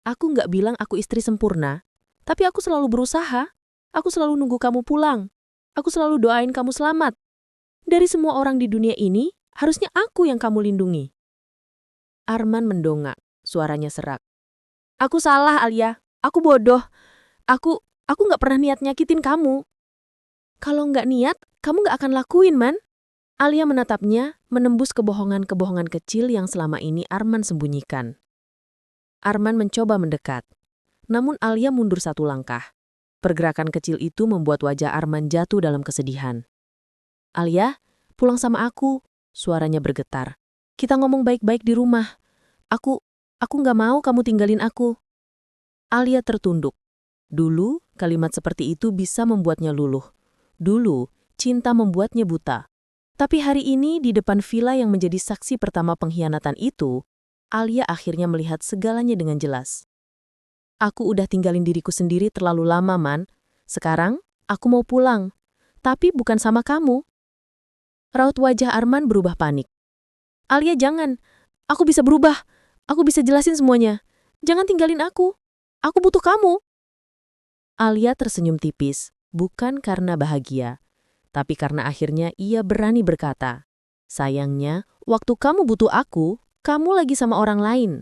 Aku nggak bilang aku istri sempurna, tapi aku selalu berusaha. Aku selalu nunggu kamu pulang. Aku selalu doain kamu selamat. Dari semua orang di dunia ini, harusnya aku yang kamu lindungi. Arman mendongak, suaranya serak. Aku salah, Alia. Aku bodoh. Aku nggak pernah niat nyakitin kamu. Kalau nggak niat, kamu nggak akan lakuin, Man. Alia menatapnya, menembus kebohongan-kebohongan kecil yang selama ini Arman sembunyikan. Arman mencoba mendekat. Namun Alia mundur satu langkah. Pergerakan kecil itu membuat wajah Arman jatuh dalam kesedihan. Alia, pulang sama aku. Suaranya bergetar. Kita ngomong baik-baik di rumah. Aku nggak mau kamu tinggalin aku. Alia tertunduk. Dulu, kalimat seperti itu bisa membuatnya luluh. Dulu, cinta membuatnya buta. Tapi hari ini di depan villa yang menjadi saksi pertama pengkhianatan itu, Alia akhirnya melihat segalanya dengan jelas. Aku udah tinggalin diriku sendiri terlalu lama, Man. Sekarang, aku mau pulang. Tapi bukan sama kamu. Raut wajah Arman berubah panik. Alia, jangan. Aku bisa berubah. Aku bisa jelasin semuanya. Jangan tinggalin aku. Aku butuh kamu. Alia tersenyum tipis, bukan karena bahagia, Tapi karena akhirnya ia berani berkata, "Sayangnya, waktu kamu butuh aku, kamu lagi sama orang lain."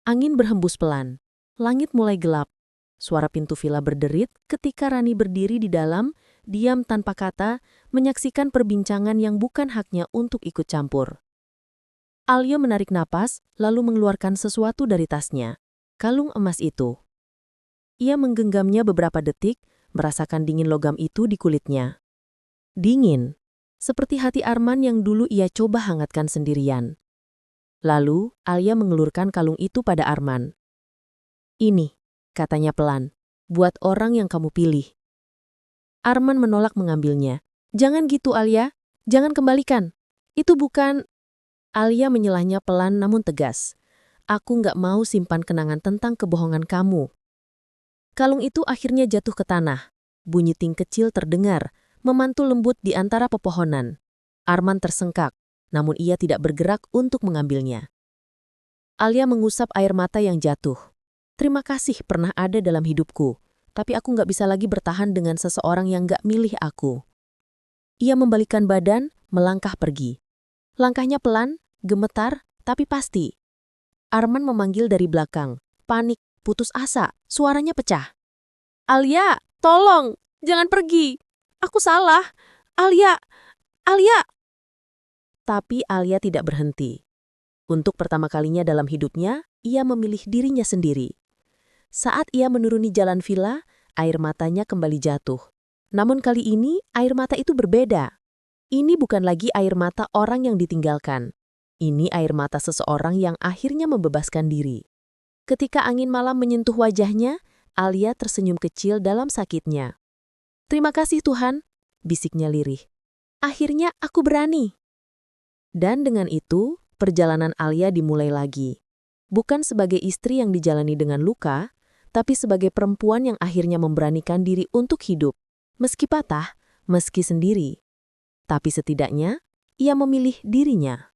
Angin berhembus pelan. Langit mulai gelap. Suara pintu villa berderit ketika Rani berdiri di dalam, diam tanpa kata, menyaksikan perbincangan yang bukan haknya untuk ikut campur. Alia menarik napas, lalu mengeluarkan sesuatu dari tasnya. Kalung emas itu. Ia menggenggamnya beberapa detik, merasakan dingin logam itu di kulitnya. Dingin, seperti hati Arman yang dulu ia coba hangatkan sendirian. Lalu, Alia mengelurkan kalung itu pada Arman. "Ini," katanya pelan, "buat orang yang kamu pilih." Arman menolak mengambilnya. "Jangan gitu, Alia. Jangan kembalikan. Itu bukan..." Alia menyelahnya pelan namun tegas. "Aku nggak mau simpan kenangan tentang kebohongan kamu." Kalung itu akhirnya jatuh ke tanah. Bunyi ting kecil terdengar, memantul lembut di antara pepohonan. Arman tersengkak, namun ia tidak bergerak untuk mengambilnya. Alia mengusap air mata yang jatuh. "Terima kasih pernah ada dalam hidupku, tapi aku nggak bisa lagi bertahan dengan seseorang yang nggak milih aku." Ia membalikkan badan, melangkah pergi. Langkahnya pelan, gemetar, tapi pasti. Arman memanggil dari belakang, panik, putus asa, suaranya pecah. "Alia, tolong, jangan pergi. Aku salah. Alia, Alia." Tapi Alia tidak berhenti. Untuk pertama kalinya dalam hidupnya, ia memilih dirinya sendiri. Saat ia menuruni jalan villa, air matanya kembali jatuh. Namun kali ini, air mata itu berbeda. Ini bukan lagi air mata orang yang ditinggalkan. Ini air mata seseorang yang akhirnya membebaskan diri. Ketika angin malam menyentuh wajahnya, Alia tersenyum kecil dalam sakitnya. "Terima kasih Tuhan," bisiknya lirih. "Akhirnya aku berani." Dan dengan itu, perjalanan Alia dimulai lagi. Bukan sebagai istri yang dijalani dengan luka, tapi sebagai perempuan yang akhirnya memberanikan diri untuk hidup. Meski patah, meski sendiri. Tapi setidaknya, ia memilih dirinya.